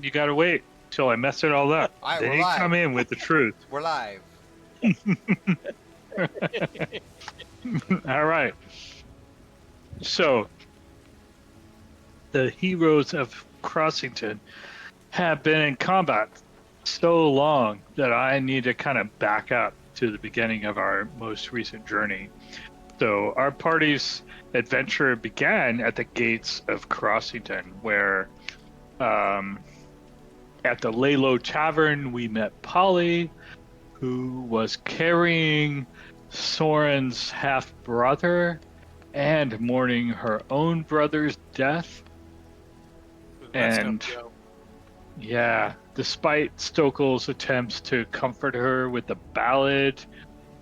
You gotta wait till I mess it all up. All right, They we're didn't live. come in with the truth. We're live. All right. So the heroes of Crossington have been in combat so long that I need to kind of back up to the beginning of our most recent journey. So our party's adventure began at the gates of Crossington, where at the Lalo Tavern we met Polly, who was carrying Soren's half brother and mourning her own brother's death. That's no And joke. yeah, despite Stokel's attempts to comfort her with a ballad,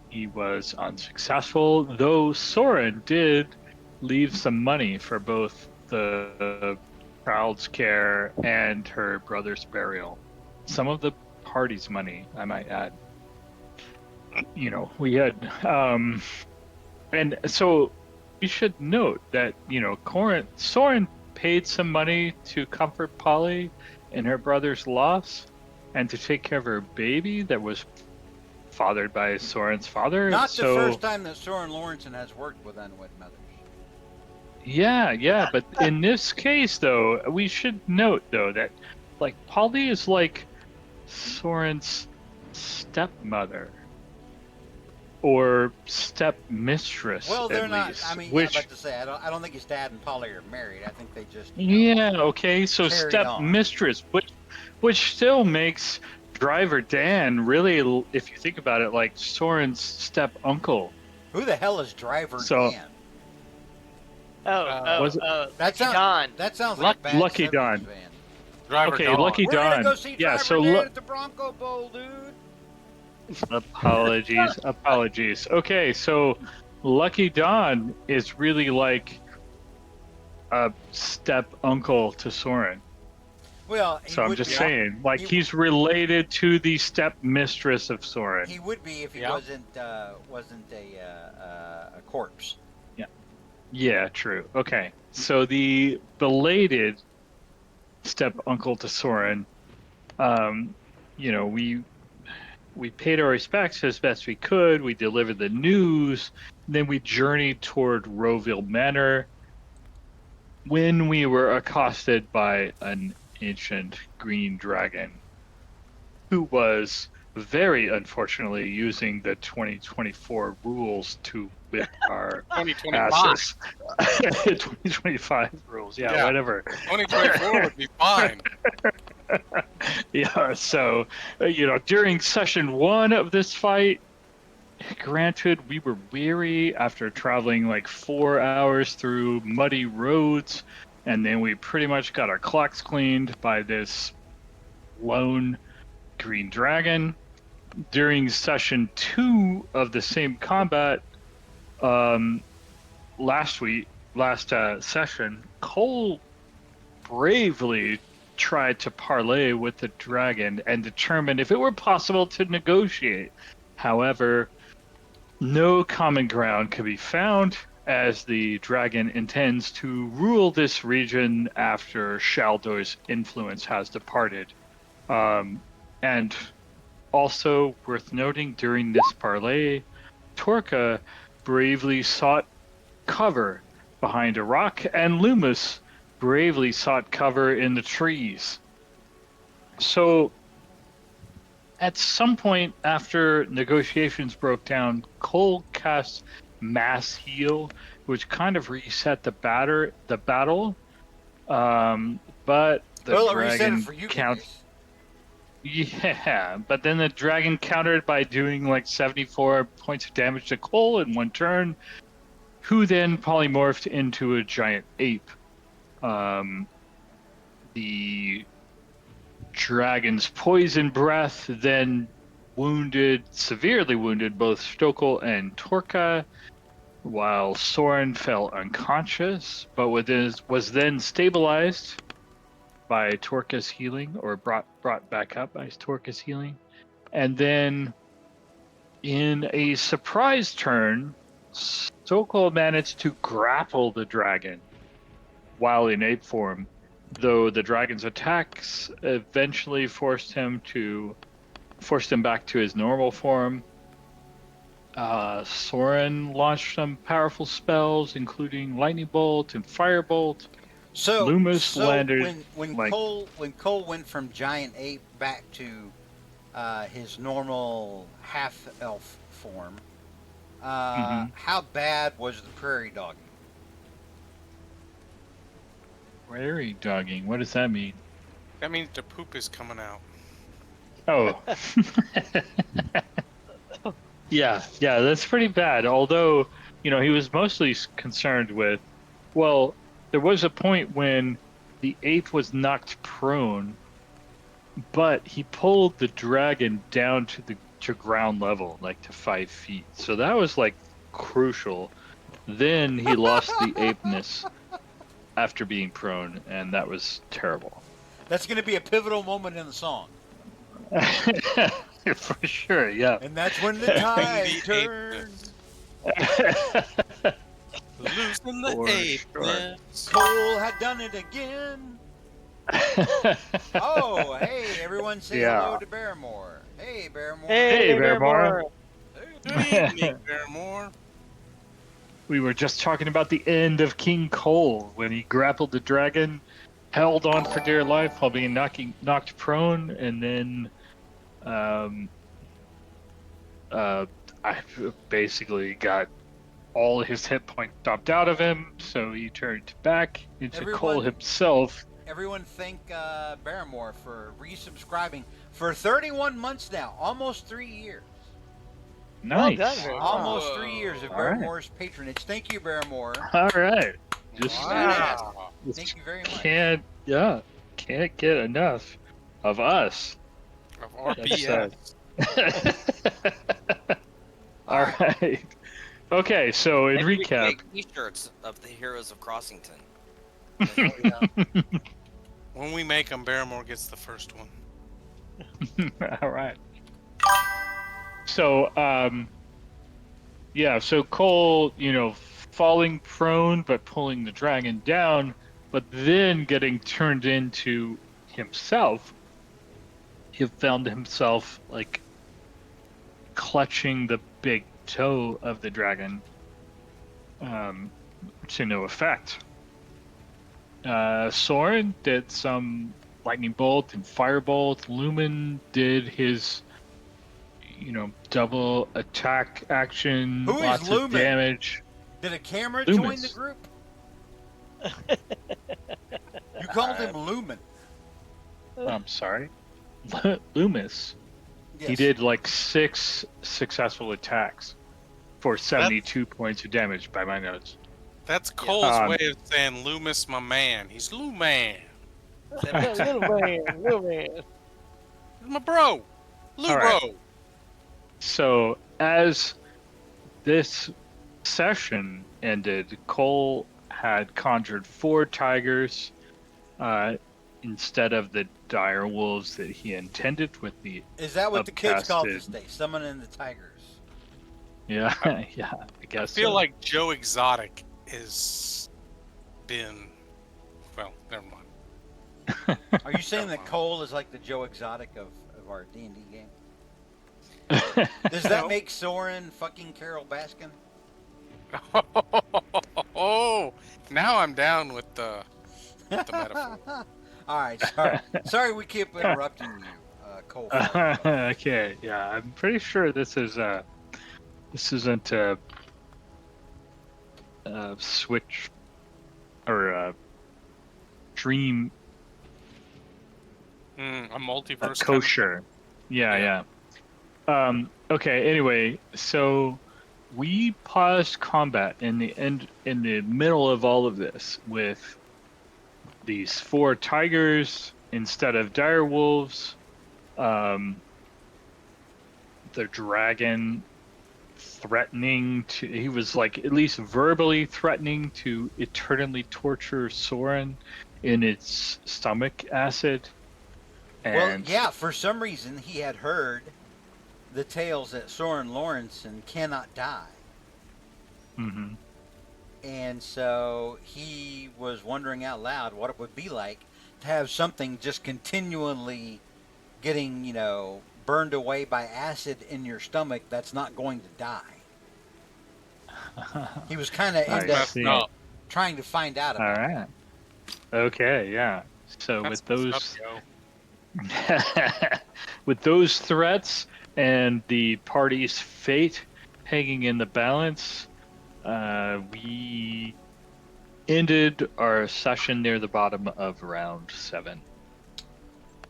he was unsuccessful, though Soren did leave some money for both the child's care and her brother's burial. Some of the party's money, I might add. We had, and so we should note that, Soren paid some money to comfort Polly in her brother's loss and to take care of her baby that was fathered by Soren's father. Not the first time that Soren Lawrenson has worked with unwed mothers. Yeah, but in this case, though, we should note, though, that, Polly is like Soren's stepmother. Or stepmistress, Well, they're at not. least. I mean, Which, yeah, about to say, I don't think his dad and Polly are married. I think they just. okay, so carried on. stepmistress, which still makes Driver Dan really, if you think about it, like Soren's step uncle. Who the hell is Driver So- Dan? Was it- That sounds. Don. That sounds like a bad Lucky 70s Don. band. Driver Okay, Dawn. Lucky We're gonna Don. go see Yeah, Driver so Dan at the Bronco Bowl, dude. Apologies. Okay, so Lucky Don is really like a step uncle to Soren. Well, he So I'm would just be. saying, He- he's related to the step mistress of Soren. He would be if he Yeah. wasn't a corpse. Yeah, true. Okay, so the belated step uncle to Soren, we paid our respects as best we could. We delivered the news. Then we journeyed toward Rowville Manor when we were accosted by an ancient green dragon who was very unfortunately using the 2024 rules to whip our 2025. asses. 2025 rules, Yeah. whatever. 2024 would be fine. Yeah, so, during session 1 of this fight, granted, we were weary after traveling 4 hours through muddy roads, and then we pretty much got our clocks cleaned by this lone green dragon. During session 2 of the same combat, last session, Cole bravely tried to parley with the dragon and determine if it were possible to negotiate. However, no common ground could be found, as the dragon intends to rule this region after Shaldor's influence has departed. And also worth noting, during this parley, Torka bravely sought cover behind a rock, and Loomis bravely sought cover in the trees. So, at some point after negotiations broke down, Cole cast Mass Heal, which kind of reset the battle. But the Well, it reset dragon it for you count. guys. Yeah, but then the dragon countered by doing 74 points of damage to Cole in one turn, who then polymorphed into a giant ape. The dragon's poison breath then severely wounded both Stokel and Torka, while Soren fell unconscious, but was then stabilized by Torka's healing, or brought back up by Torka's healing. And then, in a surprise turn, Stokel managed to grapple the dragon while in ape form, though the dragon's attacks eventually forced him back to his normal form. Soren launched some powerful spells, including Lightning Bolt and Firebolt. So, Loomis so landed when like Cole went from giant ape back to his normal half elf form, mhm. how bad was the prairie dogging? Prairie dogging. What does that mean? That means the poop is coming out. Oh. Yeah, that's pretty bad. Although, he was mostly concerned with, well, there was a point when the ape was knocked prone, but he pulled the dragon down to ground level, like to 5 feet. So that was like crucial. Then he lost the apeness after being prone, and that was terrible. That's going to be a pivotal moment in the song. For sure, yeah. And that's when the tide turns. Losing the For ape. sure. Cole had done it again. Oh, hey, everyone say Yeah. hello to Barrymore. Hey, Barrymore. Hey, Bearmore. Good evening, Barrymore. We were just talking about the end of King Cole when he grappled the dragon, held on for dear life while being knocked prone, and then I basically got all his hit points stopped out of him, so he turned back into Cole himself. Everyone thank Barrymore for resubscribing for 31 months now, almost 3 years. Nice. Well done, Barrymore. Almost 3 years of All right. Barrymore's patronage. Thank you, Barrymore. All right. Just Wow. Thank you very much. can't get enough of us. Of RPS. All right. Okay, so in Maybe we can recap, make T-shirts of the heroes of Crossington. When we make them, Barrymore gets the first one. all right. So, so Cole, falling prone but pulling the dragon down, but then getting turned into himself, he found himself like clutching the big toe of the dragon to no effect. Soren did some lightning bolt and firebolt. Lumen did his double attack action. Who is lots of Lumen? damage. Did a camera Loomis. join the group? You called him Lumen. I'm sorry. Loomis. Yes. He did like 6 successful attacks for 72 points of damage by my notes. That's Cole's way of saying Loomis, my man. He's Lou Man. Little man. He's my bro. Lou All right. Bro. So as this session ended, Cole had conjured 4 tigers instead of the dire wolves that he intended with the Is that what the kids call upcasted- this day? Summoning the tigers. yeah I guess I feel so. like Joe Exotic has been. Well, never mind. Are you saying that Cole is like the Joe Exotic of our D&D game? Does that make Soren fucking Carol Baskin? Oh, now I'm down with the metaphor. All right, sorry we keep interrupting you, Cole. Okay, yeah, I'm pretty sure this isn't a Switch or a Dream A multiverse. kosher. Yeah. Okay. Anyway, so we paused combat in the middle of all of this with these 4 tigers instead of dire wolves. The dragon he was like at least verbally threatening to eternally torture Soren in its stomach acid. Well, And yeah, for some reason he had heard the tales that Soren Lawrenson cannot die. And so he was wondering out loud what it would be like have something just continually getting, burned away by acid in your stomach that's not going to die. He was kind of I end up, Messed see. up. trying to find out All about it. right. Okay, yeah. So That's with messed up, those yo. with those threats and the party's fate hanging in the balance, we ended our session near the bottom of round 7.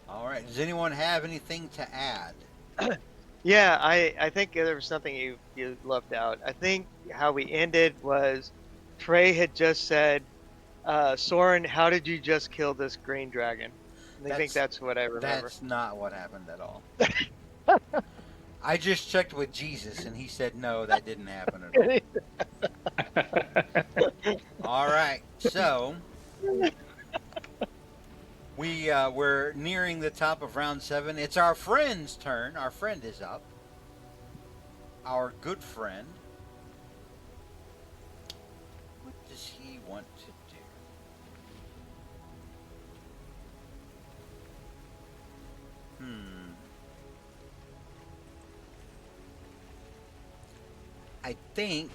All right. Does anyone have anything to add? Yeah, I think there was something you left out. I think how we ended was Trey had just said, Soren, how did you just kill this green dragon? And I think that's what I remember. That's not what happened at all. I just checked with Jesus, and he said no, that didn't happen at all. All right, so we're nearing the top of round 7. It's our friend's turn. Our friend is up. Our good friend. What does he want to do? I think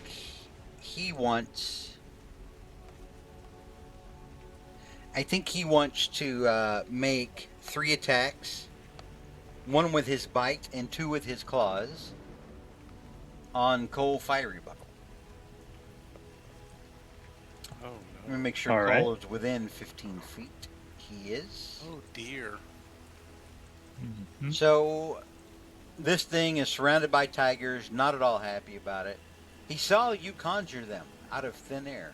he wants. I think he wants to make 3 attacks, 1 with his bite and 2 with his claws, on Cole Fiery Buckle. Oh Let me no. make sure All right. Cole is within 15 feet. He is. Oh dear. Mhm. So this thing is surrounded by tigers, not at all happy about it. He saw you conjure them out of thin air,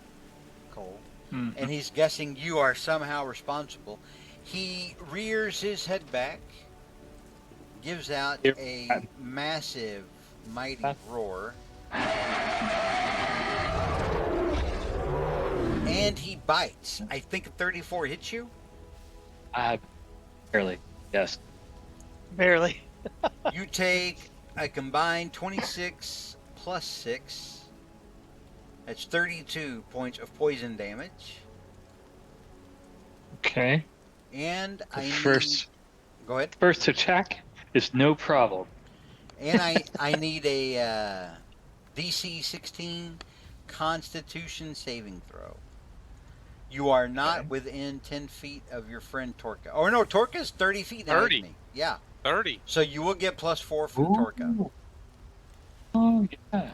Cole, Mhm. and he's guessing you are somehow responsible. He rears his head back, gives out Here. a massive, mighty roar, and he bites. I think a 34 hits you. Barely. Yes. Barely. You take a combined 26 plus 6. That's 32 points of poison damage. Okay. And The I need. first Go ahead. attack is no problem. And I need a DC 16 Constitution saving throw. You are not Okay. within 10 feet of your friend Torka. Oh, no, Torka's 30 feet now, 30. isn't he? Yeah. 30. So you will get +4 from Torka. Ooh. Oh yeah.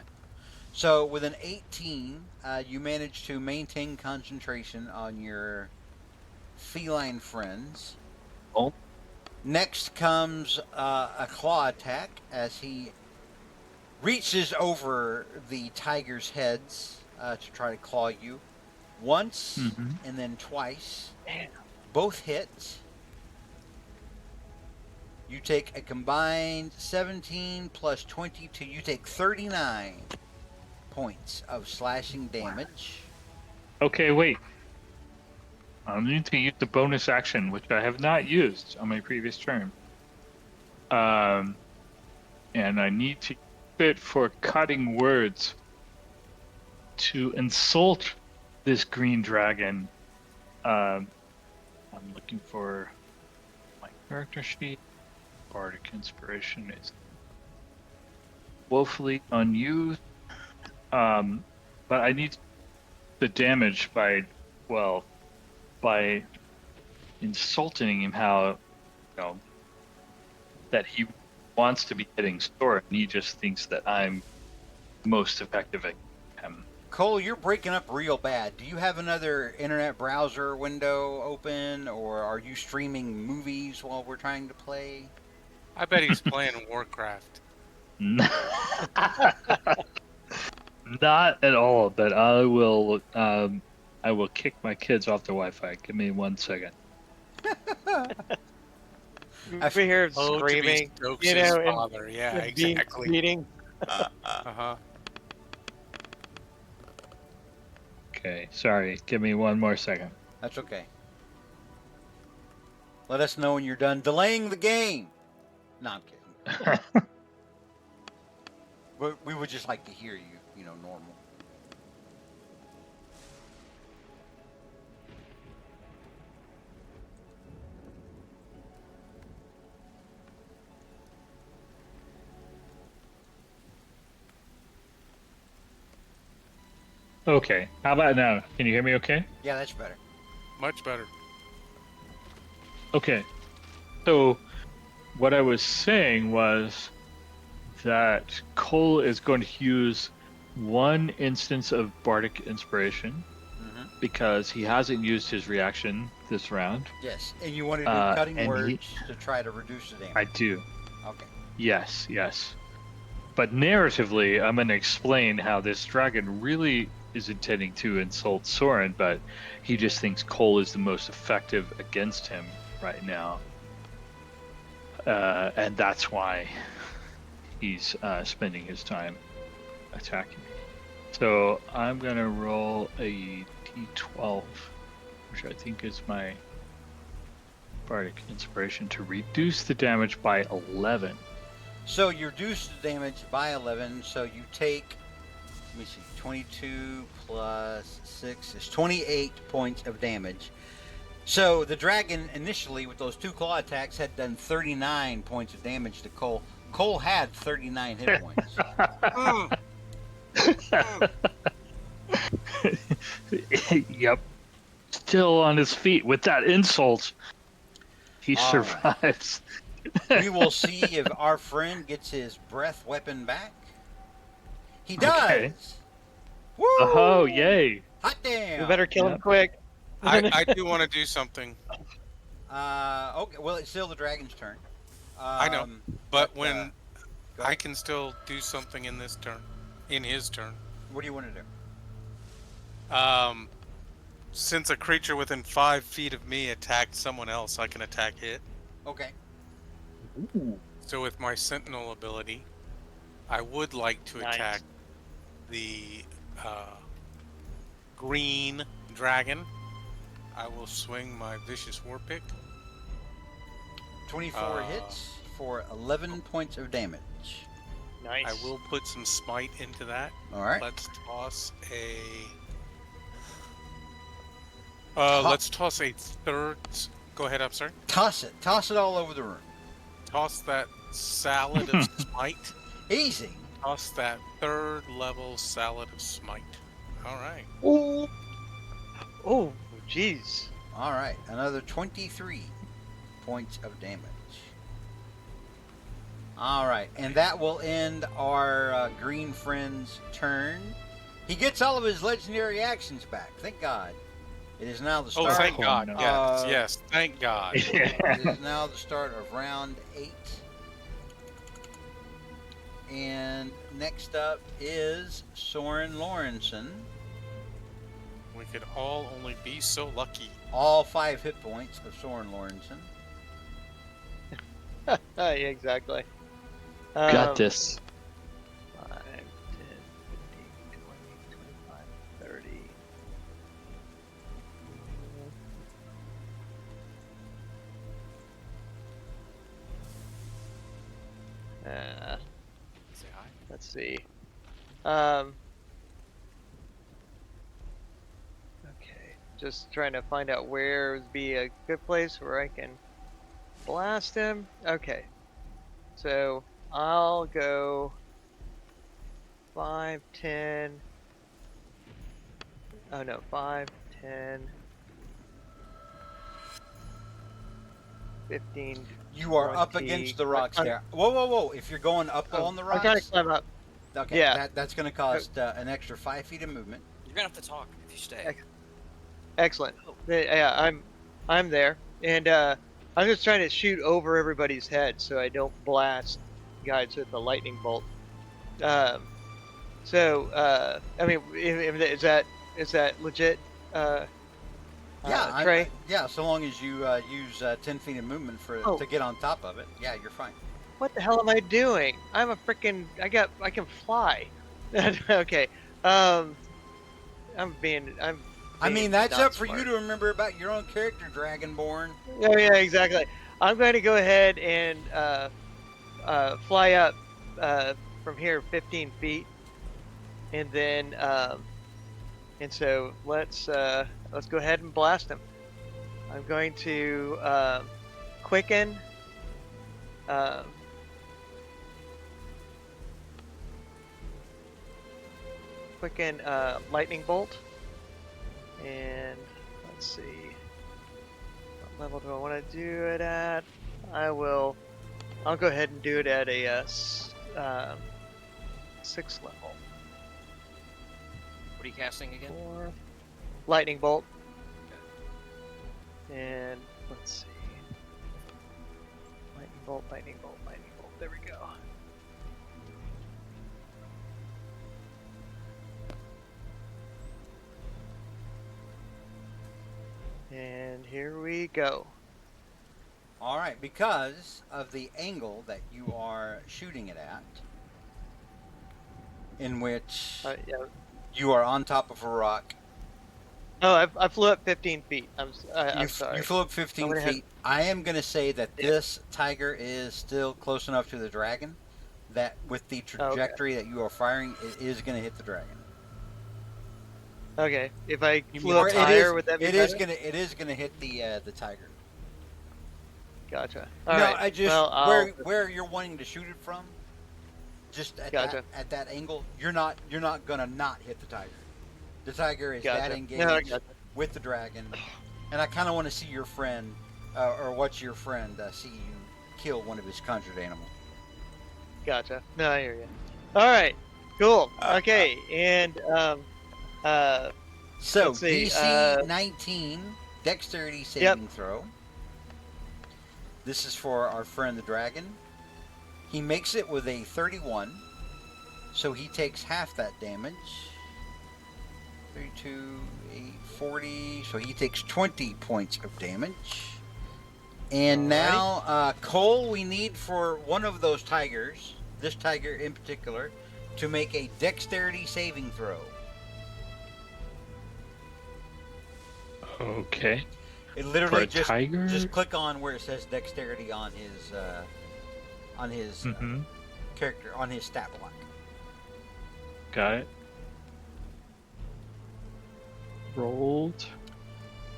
So with an 18, you manage to maintain concentration on your feline friends. Oh. Next comes a claw attack as he reaches over the tiger's heads to try to claw you. Once Mhm. and then twice. Man. Both hits. You take a combined 17 plus 22. You take 39 points of slashing damage. Okay, wait. I need to use the bonus action, which I have not used on my previous turn. And I need to use it for cutting words to insult this green dragon. I'm looking for my character sheet. Bardic Inspiration is woefully unused. But I need the damage by insulting him how, that he wants to be hitting Sora, and he just thinks that I'm most effective at him. Cole, you're breaking up real bad. Do you have another internet browser window open, or are you streaming movies while we're trying to play? I bet he's playing Warcraft. Not at all, but I will kick my kids off the Wi-Fi. Give me 1 second. We hear him Oh, to be screaming, Stokes' and father. Yeah, exactly. beating. Uh-huh. Okay, sorry. Give me 1 more second. That's okay. Let us know when you're done delaying the game. No, I'm kidding. But we would just like to hear you, normal. Okay. How about now? Can you hear me okay? Yeah, that's better. Much better. Okay. So what I was saying was that Cole is going to use one instance of Bardic Inspiration Hmm. because he hasn't used his reaction this round. Yes, and you want to do cutting And words to try to reduce the I damage. do. Okay. Yes, yes. But narratively, I'm going to explain how this dragon really is intending to insult Soren, but he just thinks Cole is the most effective against him right now. And that's why he's spending his time attacking me. So I'm going to roll a d12, which I think is my Bardic Inspiration, to reduce the damage by 11. So you reduce the damage by 11, so you take, let me see, 22 plus 6 is 28 points of damage. So the dragon initially, with those 2 claw attacks, had done 39 points of damage to Cole. Cole had 39 hit points. Yep. Still on his feet with that insult. He All right. survives. We will see if our friend gets his breath weapon back. He does! Okay. Woo! Oh, yay. Hot damn! We better kill Yeah. him quick. I do want to do something, Okay, well, it's still the dragon's turn. I know, but go when I ahead. can still do something in this turn, in his turn. What do you want to do? Since a creature within 5 feet of me attacked someone else, I can attack it. Okay. So with my Sentinel ability, I would like to Nice. attack the green dragon. I will swing my Vicious War Pick. 24 hits for 11 points of damage. Nice. I will put some smite into that. All right. Let's toss a. Let's toss a third. Go ahead, I'm sorry. Toss it. Toss it all over the room. Toss that salad of smite. Easy. Toss that 3rd level salad of smite. All right. Oh, oh, jeez. All right. Another 23 points of damage. All right. And that will end our green friend's turn. He gets all of his legendary actions back. Thank God. It is now the Oh, start. thank God. no. Yes, yes. Thank God. It is now the start of round 8. And next up is Soren Lawrenson. We could all only be so lucky. All 5 hit points of Soren Lawrenson. Yeah, exactly. Got this. 5, 10, 15, 20, 25, 30. Say hi. Let's see. Okay, just trying to find out where would be a good place where I can blast him. Okay, so I'll go 5, 10. Oh no, 5, 10, 15. You are up 20. against the rocks there. Whoa, whoa, whoa. If you're going up Oh, on the I'm trying rocks, to climb up. okay, yeah. that's going to cost an extra 5 feet of movement. You're gonna have to talk if you stay. Excellent. Yeah, I'm there, and I'm just trying to shoot over everybody's head so I don't blast guys with the lightning bolt. I mean, is that legit? Yeah, Trey. yeah. So long as you use 10 feet of movement Oh. to get on top of it, yeah, you're fine. What the hell am I doing? I'm a freaking. I can fly. Okay. I'm. I mean, being that's not up for smart. you to remember about your own character, Dragonborn. Oh yeah, exactly. I'm going to go ahead and fly up from here 15 feet, and then and so let's go ahead and blast him. I'm going to quicken. quicken lightning bolt. And let's see. What level do I want to do it at? I'll go ahead and do it at a 6th level. What are you casting again? 4. Lightning bolt. And let's see. Lightning bolt, lightning bolt, lightning bolt. There we go. And here we go. All right, because of the angle that you are shooting it at, in which Yeah. you are on top of a rock. Oh, I flew up 15 feet. I'm sorry. You flew up 15 gonna have- feet. I am going to say that this tiger is still close enough to the dragon that with the trajectory that you are firing, it is going to hit the dragon. Okay, if I You flew mean- up Or higher, would that be it is better? gonna hit the tiger. Gotcha. No, All right. I just Well, where you're wanting to shoot it from, just at Gotcha. that angle, you're not gonna not hit the tiger. The tiger is that Gotcha. engaged No, I gotcha. with the dragon, and I kind of want to see your friend or watch your friend see you kill one of his conjured animals. Gotcha. No, I hear you. All right. Cool. Okay, and So Let's see, DC 19 dexterity saving throw. This is for our friend the dragon. He makes it with a 31, so he takes half that damage. 32, 8, 40, so he takes 20 points of damage. And now, Cole, we need for one of those tigers, this tiger in particular, to make a dexterity saving throw. Okay. It For literally a just tiger? click on where it says dexterity on his Mm-hmm. character, on his stat block. Got it. Rolled.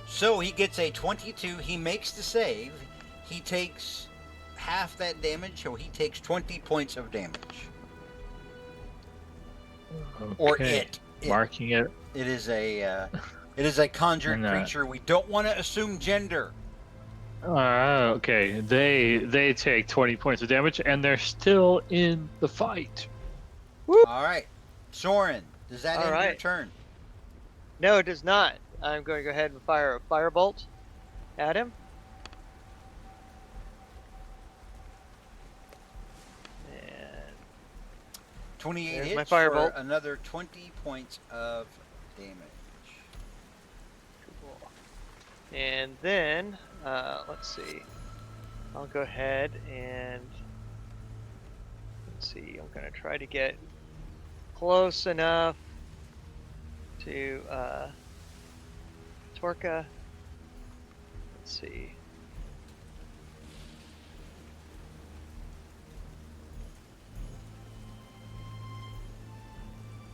So he gets a 22. He makes the save. He takes half that damage, so he takes 20 points of damage. Okay. Or it. Marking it. It is a conjured And, creature. We don't want to assume gender. Okay. They take 20 points of damage, and they're still in the fight. All right, Soren, does that All end your right. turn? no, it does not. I'm going to go ahead and fire a firebolt at him. And 28 There's hits my for firebolt. another 20 points of damage. cool. And then let's see. I'll go ahead and let's see. I'm going to try to get close enough to Torka. Let's see.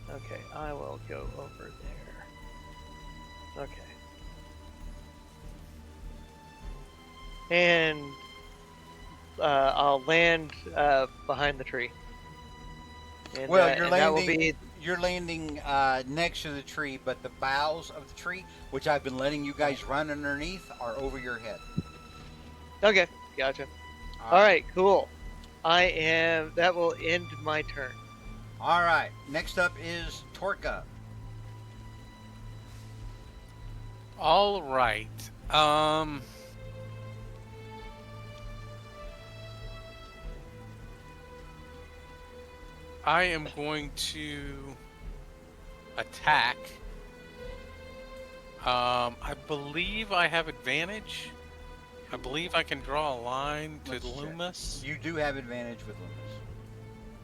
Okay, I will go over there. Okay. And I'll land behind the tree. And, Well, and you're that will landing. be You're landing next to the tree, but the boughs of the tree, which I've been letting you guys run underneath, are over your head. okay. Gotcha. All right, cool. That will end my turn. All right. Next up is Torka. All right. I am going to attack. I believe I have advantage. I believe I can draw a line to Let's check. Loomis. You do have advantage with Loomis.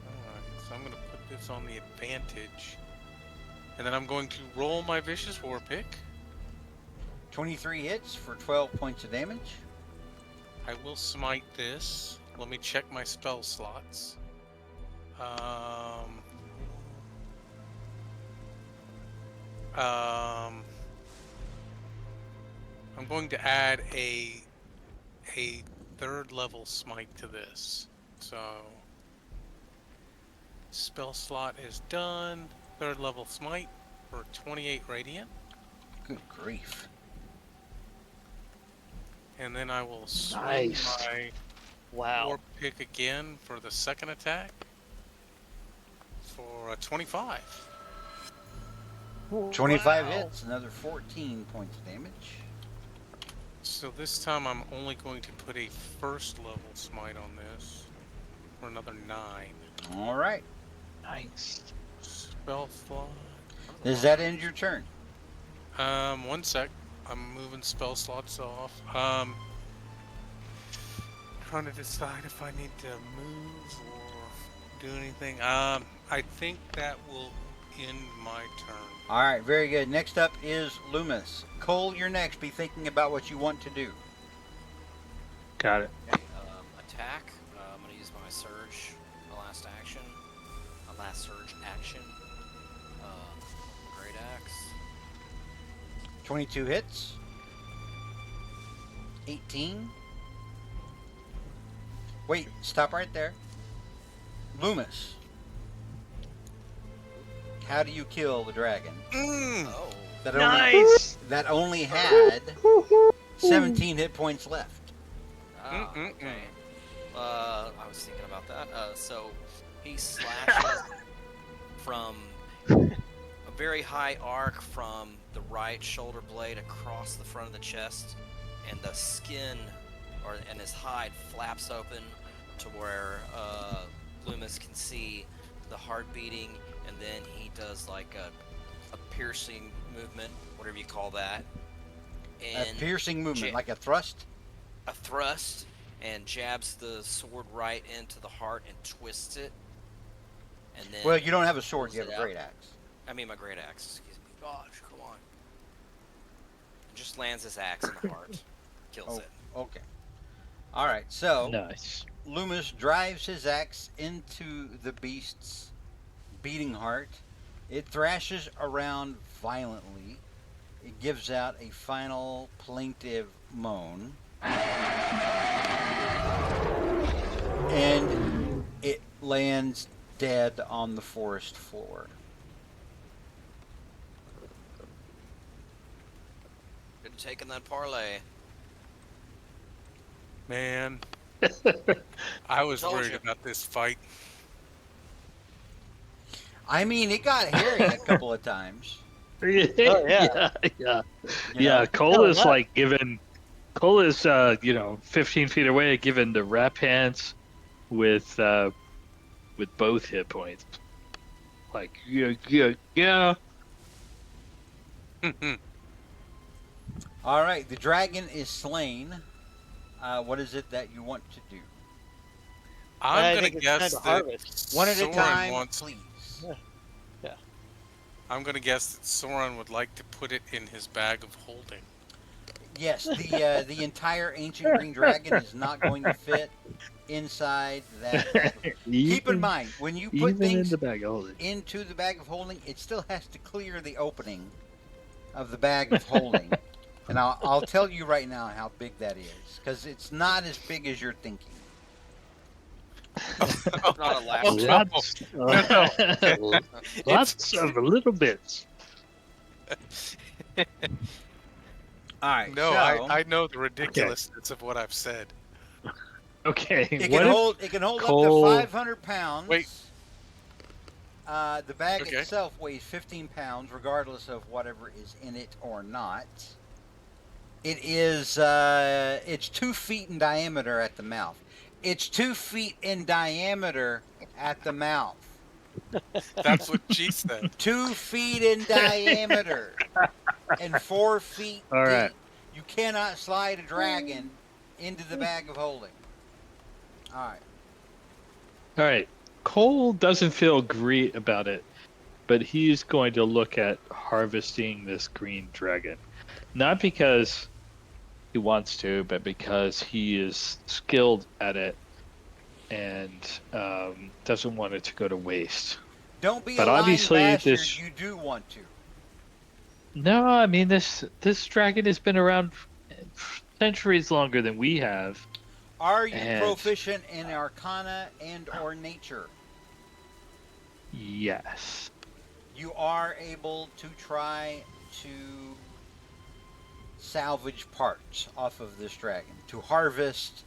Alright, so I'm going to put this on the advantage. And then I'm going to roll my Vicious War Pick. 23 hits for 12 points of damage. I will smite this. Let me check my spell slots. I'm going to add a third level smite to this. So spell slot is done. 3rd level smite for 28 radiant. Good grief. And then I will swing Nice. my Wow. war pick again for the 2nd attack for a 25. 25 Wow. hits, another 14 points of damage. So this time I'm only going to put a 1st level smite on this for another 9. All right. Nice. Spell slot. Does that end your turn? 1 sec. I'm moving spell slots off. Trying to decide if I need to move or do anything. I think that will end my turn. All right, very good. Next up is Loomis. Cole, you're next. Be thinking about what you want to do. Got it. Okay, attack. I'm going to use my surge, my last action. My last surge action. Great axe. 22 hits. 18. Wait, stop right there. Loomis. How do you kill the dragon? Oh. That Nice. that only had 17 hit points left. Ah, okay. I was thinking about that. So he slashes from a very high arc from the right shoulder blade across the front of the chest, and the skin and his hide flaps open to where Loomis can see the heart beating, and then he does like a piercing movement, whatever you call that. A And piercing movement, ja- like a thrust. a thrust, and jabs the sword right into the heart and twists it. And then Well, you don't have a sword, pulls you have it a out. great axe. I mean my great axe, excuse me. Gosh, come on. And just lands his axe in the heart. Kills it. Okay. All right, so Nice. Loomis drives his axe into the beast's beating heart. It thrashes around violently. It gives out a final plaintive moan. And it lands dead on the forest floor. Good taking that parlay. Man, I was Told worried you. about this fight. I mean, it got hairy a couple of times. yeah. yeah. Yeah. You Yeah. know? Cole Oh, is yeah. like giving. Cole is 15 feet away, giving the rap hands with both hit points. Like yeah. All right, the dragon is slain. What is it that you want to do? I'm I gonna think it's time guess to that harvest. One at a Soren time, wants. please. I'm gonna guess that Soren would like to put it in his bag of holding. Yes, the entire ancient green dragon is not going to fit inside that bag of... Keep in mind, when you put even in things the bag of holding. into the bag of holding, it still has to clear the opening of the bag of holding. And I'll tell you right now how big that is, because it's not as big as you're thinking. It's not a laugh Oh, track. Lots of little bits. All right, No, so I know the ridiculousness of what I've said. Okay, it what can if hold. It can hold Cole- up to 500 pounds. Wait. The bag Okay. itself weighs 15 pounds, regardless of whatever is in it or not. It is. It's 2 feet in diameter at the mouth. It's 2 feet in diameter at the mouth. That's what she said. 2 feet in diameter and 4 feet All right. deep. You cannot slide a dragon into the bag of holding. All right. All right, Cole doesn't feel great about it, but he's going to look at harvesting this green dragon. Not because he wants to, but because he is skilled at it and doesn't want it to go to waste. Don't be But a lying obviously bastard. this- You do want to. No, I mean this dragon has been around centuries longer than we have. Are you And- proficient in Arcana and or Nature? Yes. You are able to try to salvage parts off of this dragon, to harvest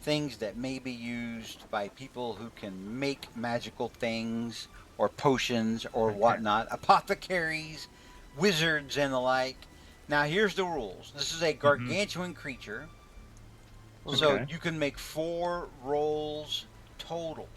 things that may be used by people who can make magical things or potions or Okay. whatnot, apothecaries, wizards, and the like. Now, here's the rules. This is a gargantuan creature, so Okay. you can make 4 rolls total.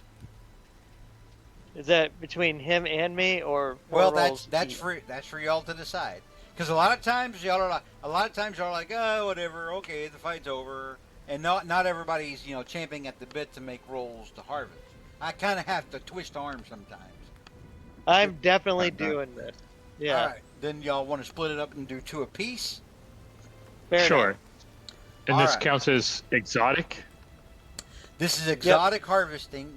Is that between him and me, or four Well, rolls that's each? for y'all to decide. Because a lot of times y'all are like, oh, whatever, okay, the fight's over, and not everybody's champing at the bit to make rolls to harvest. I kind of have to twist arms sometimes. I'm definitely Okay. doing this. All Yeah, right, then y'all want to split it up and do 2 apiece. fair Sure. enough. And All this right. counts as exotic? This is exotic harvesting.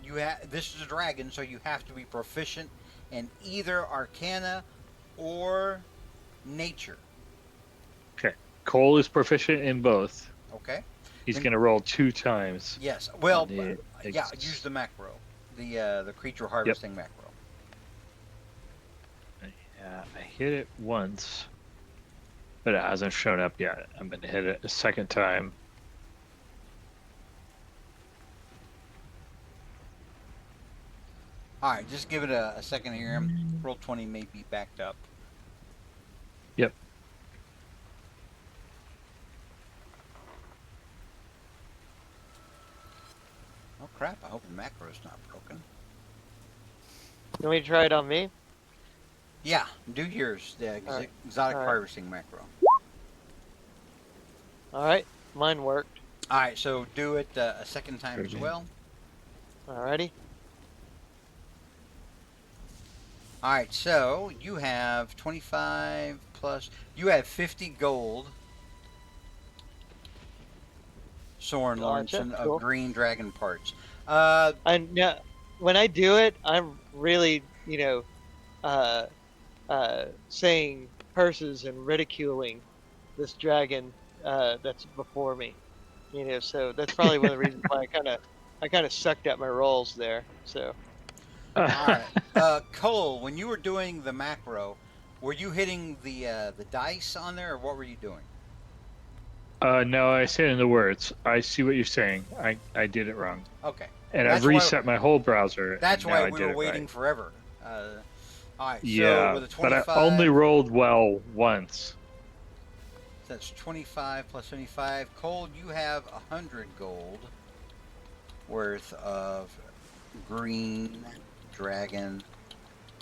This is a dragon, so you have to be proficient in either Arcana or Nature. Okay. Cole is proficient in both. Okay. He's Then- going to roll 2 times. Yes. Well, on the yeah. Use the macro, the creature harvesting macro. Yeah, I hit it once, but it hasn't shown up yet. I'm going to hit it a second time. All right, just give it a second here. Roll 20 may be backed up. Yep. Oh crap! I hope the macro's not broken. Can we try it on me? Yeah, do yours. The All right. exotic All right. harvesting macro. All right, mine worked. All right, so do it a second time as Okay. well. Alrighty. All right, so you have 25 plus. You have 50 gold. Soren Gotcha, Lawrenson cool. of green dragon parts. And yeah, when I do it, I'm really, saying curses and ridiculing this dragon that's before me. So that's probably one of the reasons why I kind of sucked at my rolls there. So All right, Cole, when you were doing the macro, were you hitting the dice on there, or what were you doing? No, I said in the words. I see what you're saying. I did it wrong. Okay, And That's I've why- reset my whole browser. that's and now why I we did were it waiting right. forever. All right, Yeah, so with a but 25, I only rolled well once. that's 25 plus 25. Cole, you have 100 gold worth of green dragon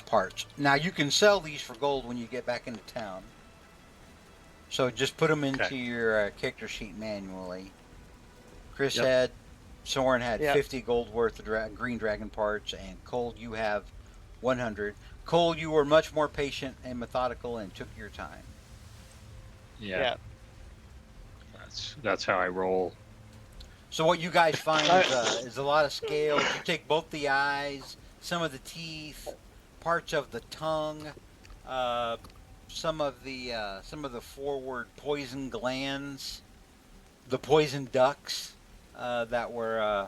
parts. Now you can sell these for gold when you get back into town. So just put them into Okay. your character sheet manually. Chris Yep. had, Soren had Yep. 50 gold worth of green dragon parts, and Cole, you have 100. Cole, you were much more patient and methodical and took your time. Yeah. That's how I roll. So what you guys find is a lot of scales. You take both the eyes, some of the teeth, parts of the tongue, some of the forward poison glands, the poison ducts that were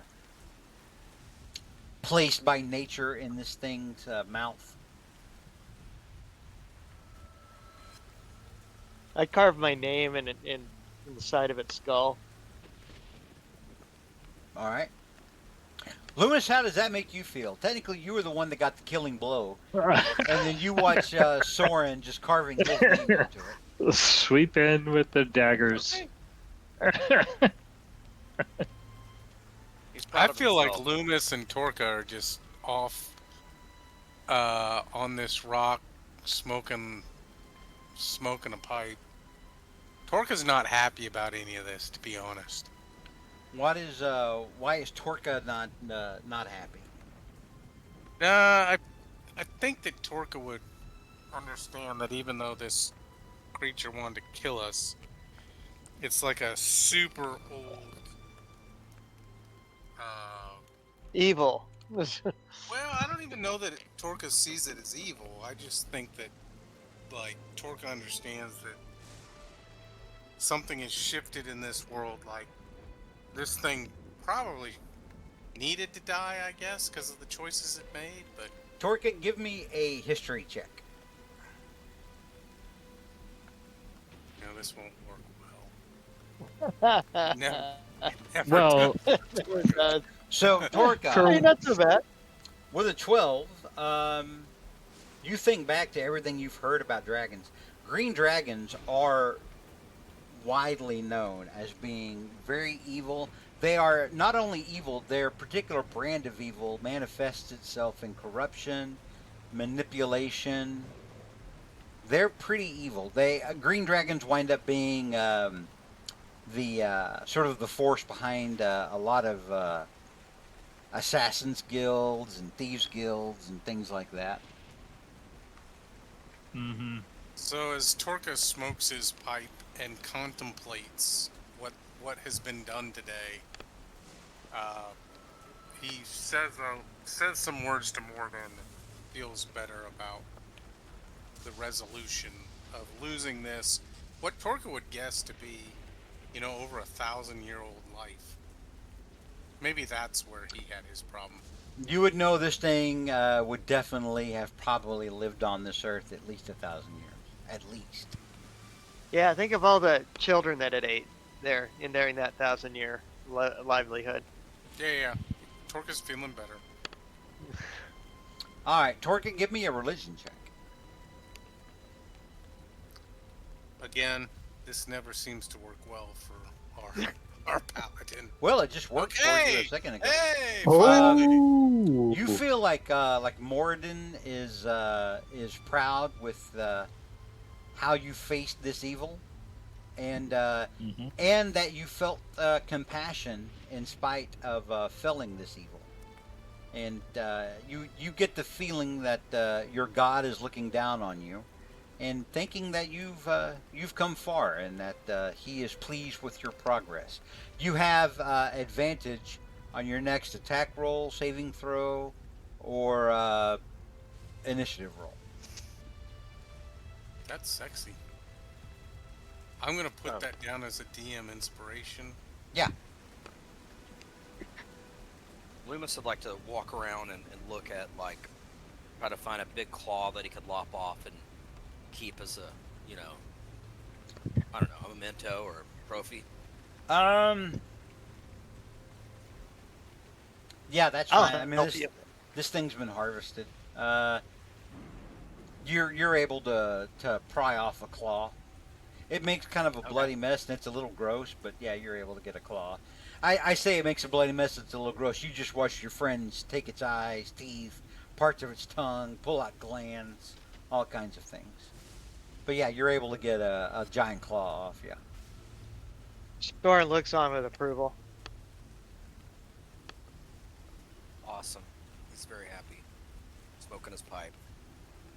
placed by nature in this thing's mouth. I carved my name in the side of its skull. All right. Loomis, how does that make you feel? Technically, you were the one that got the killing blow, and then you watch Soren just carving his name into it. Sweep in with the daggers. He's proud I of feel like himself. Loomis and Torka are just off on this rock, smoking a pipe. Torka's not happy about any of this, to be honest. Why is Torka not happy? I think that Torka would understand that even though this creature wanted to kill us, it's like a super old. Evil. Well, I don't even know that Torka sees it as evil. I just think that, like, Torka understands that something has shifted in this world. Like, this thing probably needed to die, I guess, because of the choices it made, but Torka, give me a history check. No, this won't work well. Never Never Well, does. So, Torka, Hey, not so bad. with a 12, you think back to everything you've heard about dragons. Green dragons are widely known as being very evil. They are not only evil, their particular brand of evil manifests itself in corruption, manipulation. They're pretty evil. They green dragons wind up being the sort of the force behind a lot of assassins guilds and thieves guilds and things like that. hmm So as Torka smokes his pipe and contemplates what has been done today, he says some words to Morgan. Feels better about the resolution of losing this. What Torka would guess to be, over 1,000-year-old life. Maybe that's where he had his problem. You would know this thing would definitely have probably lived on this earth at least 1,000 years. At least. Yeah, think of all the children that it ate there during that 1,000-year livelihood. Yeah. Torka's feeling better. All right, Torka, give me a religion check. Again, this never seems to work well for our paladin. Well, it just worked for you Okay. a second ago. Hey, Oh. finally. You feel like Moradin is proud with how you faced this evil, and and that you felt compassion in spite of felling this evil, and you get the feeling that your God is looking down on you, and thinking that you've come far and that He is pleased with your progress. You have advantage on your next attack roll, saving throw, or initiative roll. That's sexy. I'm gonna put that down as a DM inspiration. Yeah. Loomis would like to walk around and look at, try to find a big claw that he could lop off and keep as a, I don't know, a memento or a trophy. Yeah, that's I'll fine. I mean, help you. this thing's been harvested. You're able to pry off a claw. It makes kind of a bloody mess, and it's a little gross. But yeah, you're able to get a claw. I say it makes a bloody mess. It's a little gross. You just watch your friends take its eyes, teeth, parts of its tongue, pull out glands, all kinds of things. But yeah, you're able to get a giant claw off. Yeah. Soren looks on with approval. Awesome. He's very happy. Smoking his pipe.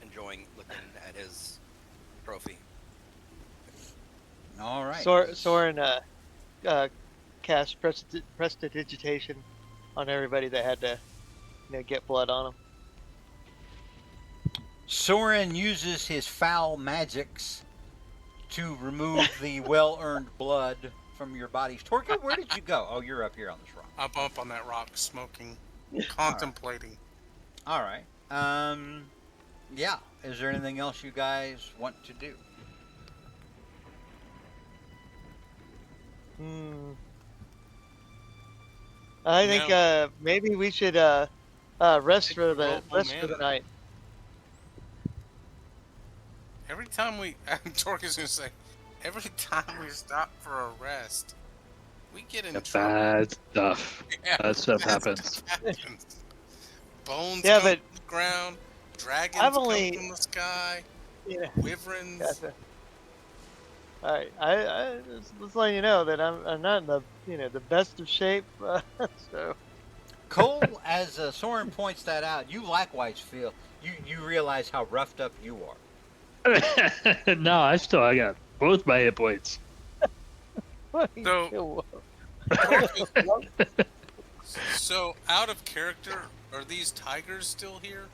Enjoying looking at his trophy. All right. Soren cast prestidigitation on everybody that had to get blood on them. Soren uses his foul magics to remove the well-earned blood from your bodies. Torka, where did you go? Oh, you're up here on this rock. I'm up on that rock, smoking, contemplating. All right. Yeah. Is there anything else you guys want to do? I think maybe we should rest for the night. Every time Torka's gonna say, every time we stop for a rest, we get in trouble. bad stuff. Yeah, Bad stuff bad happens. stuff happens. Bones Yeah, come but from the ground, dragons I've come only- from the sky, Yeah. wyverns. Gotcha. All right, I just letting you know that I'm not in the best of shape. So Cole, as Soren points that out, you likewise feel you realize how roughed up you are. No, I got both my hit points. So, out of character, are these tigers still here?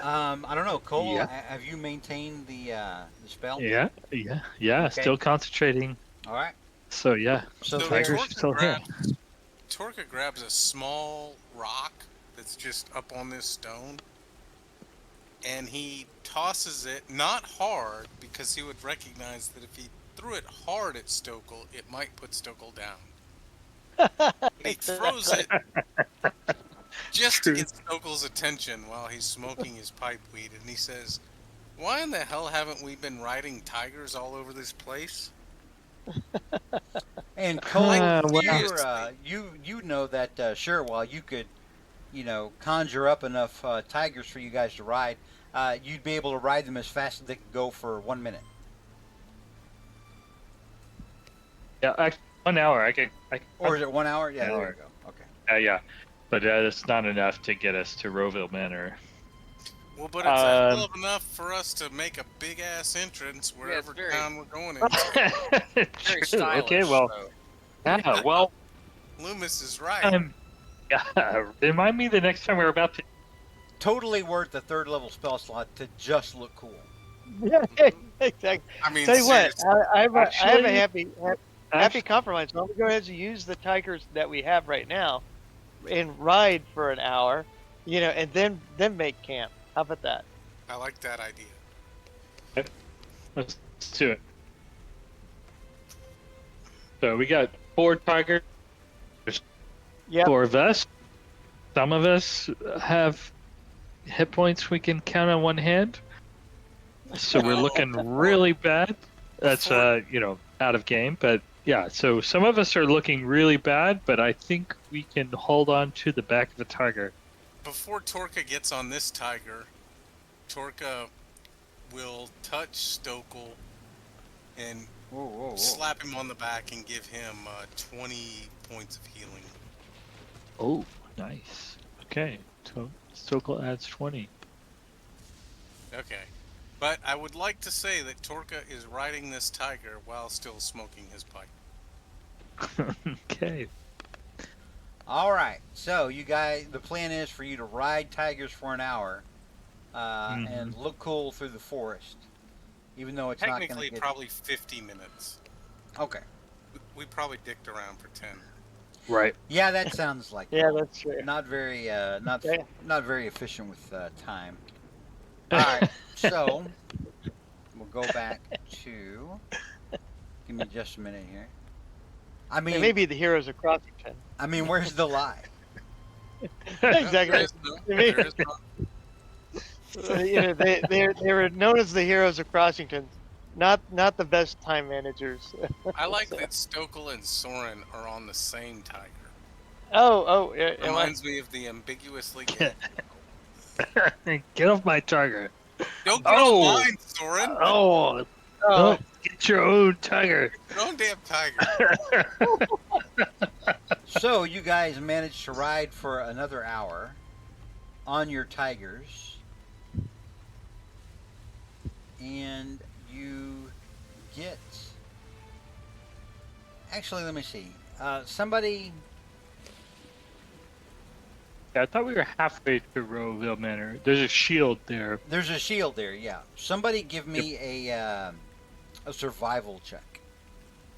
I don't know, Cole. Yeah. Have you maintained the spell? Yeah. Okay. Still concentrating. All right. So yeah, So tigers are still here. Torka grabs a small rock that's just up on this stone and he tosses it not hard because he would recognize that if he threw it hard at Stokel, it might put Stokel down. But he throws it just to True. get Stokel's attention while he's smoking his pipe weed, and he says, "Why in the hell haven't we been riding tigers all over this place?" And Cole, well- you know that sure, while you could, conjure up enough tigers for you guys to ride, you'd be able to ride them as fast as they could go for 1 minute. Yeah, 1 hour. I can. Or is it 1 hour? Yeah, there hour. you go. Okay. Yeah, but it's not enough to get us to Roville Manor. Well, but it's a hell of enough for us to make a big ass entrance wherever very- town we're going into. Very True. stylish. Okay, well, so- yeah, well, Loomis is right. yeah. Remind me the next time we're about to. Totally worth the 3rd level spell slot to just look cool. Yeah, exactly. I mean, Tell you what, seriously. I have a Actually- happy compromise. Why don't we go ahead and use the tigers that we have right now, and ride for an hour, and then make camp. How about that? I like that idea. Let's do it. So we got 4 tigers. Yep. 4 of us. Some of us have hit points we can count on one hand. So we're looking really bad. That's out of game, but yeah. So some of us are looking really bad, but I think we can hold on to the back of the tiger. Before Torka gets on this tiger, Torka will touch Stokel and Whoa, whoa, whoa. slap him on the back and give him 20 points of healing. Oh, nice. Okay, so Stokel adds 20. Okay. But I would like to say that Torka is riding this tiger while still smoking his pipe. Okay. All right. So you guys, the plan is for you to ride tigers for an hour, and look cool through the forest, even though it's not going Technically, to get. probably 50 minutes. Okay. We probably dicked around for 10. Right. Yeah, that sounds like Yeah, that's true. not very Okay. not very efficient with time. All right. So we'll go back to. Give me just a minute here. I It mean, may be the heroes of Crossington. where's the lie? Exactly. There is none. There is none. They were known as the heroes of Crossington, not the best time managers. I like that Stokel and Soren are on the same tiger. Yeah, Reminds me of the ambiguously gay. Get off my tiger. Don't get Oh. on mine, Soren. Oh, oh, get your own tiger. Your own damn tiger. So you guys managed to ride for another hour on your tigers, and you get. Actually, let me see. Somebody. I thought we were halfway to Roville Manor. There's a shield there. There's a shield there. Yeah. Somebody give me a survival check.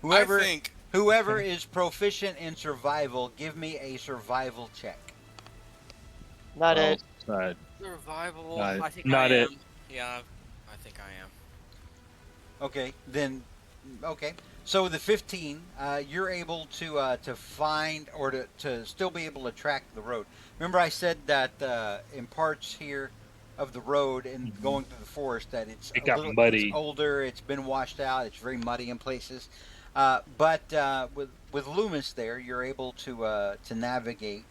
Whoever I think whoever is proficient in survival, give me a survival check. not Oh, it. Survival. Not- I think not I it. am. Yeah, I think I am. Okay, then. Okay, so the 15, you're able to find or to still be able to track the road. Remember, I said that in parts here of the road and going through the forest that it's It got muddy. it's older, it's been washed out, it's very muddy in places. But with Loomis there, you're able to navigate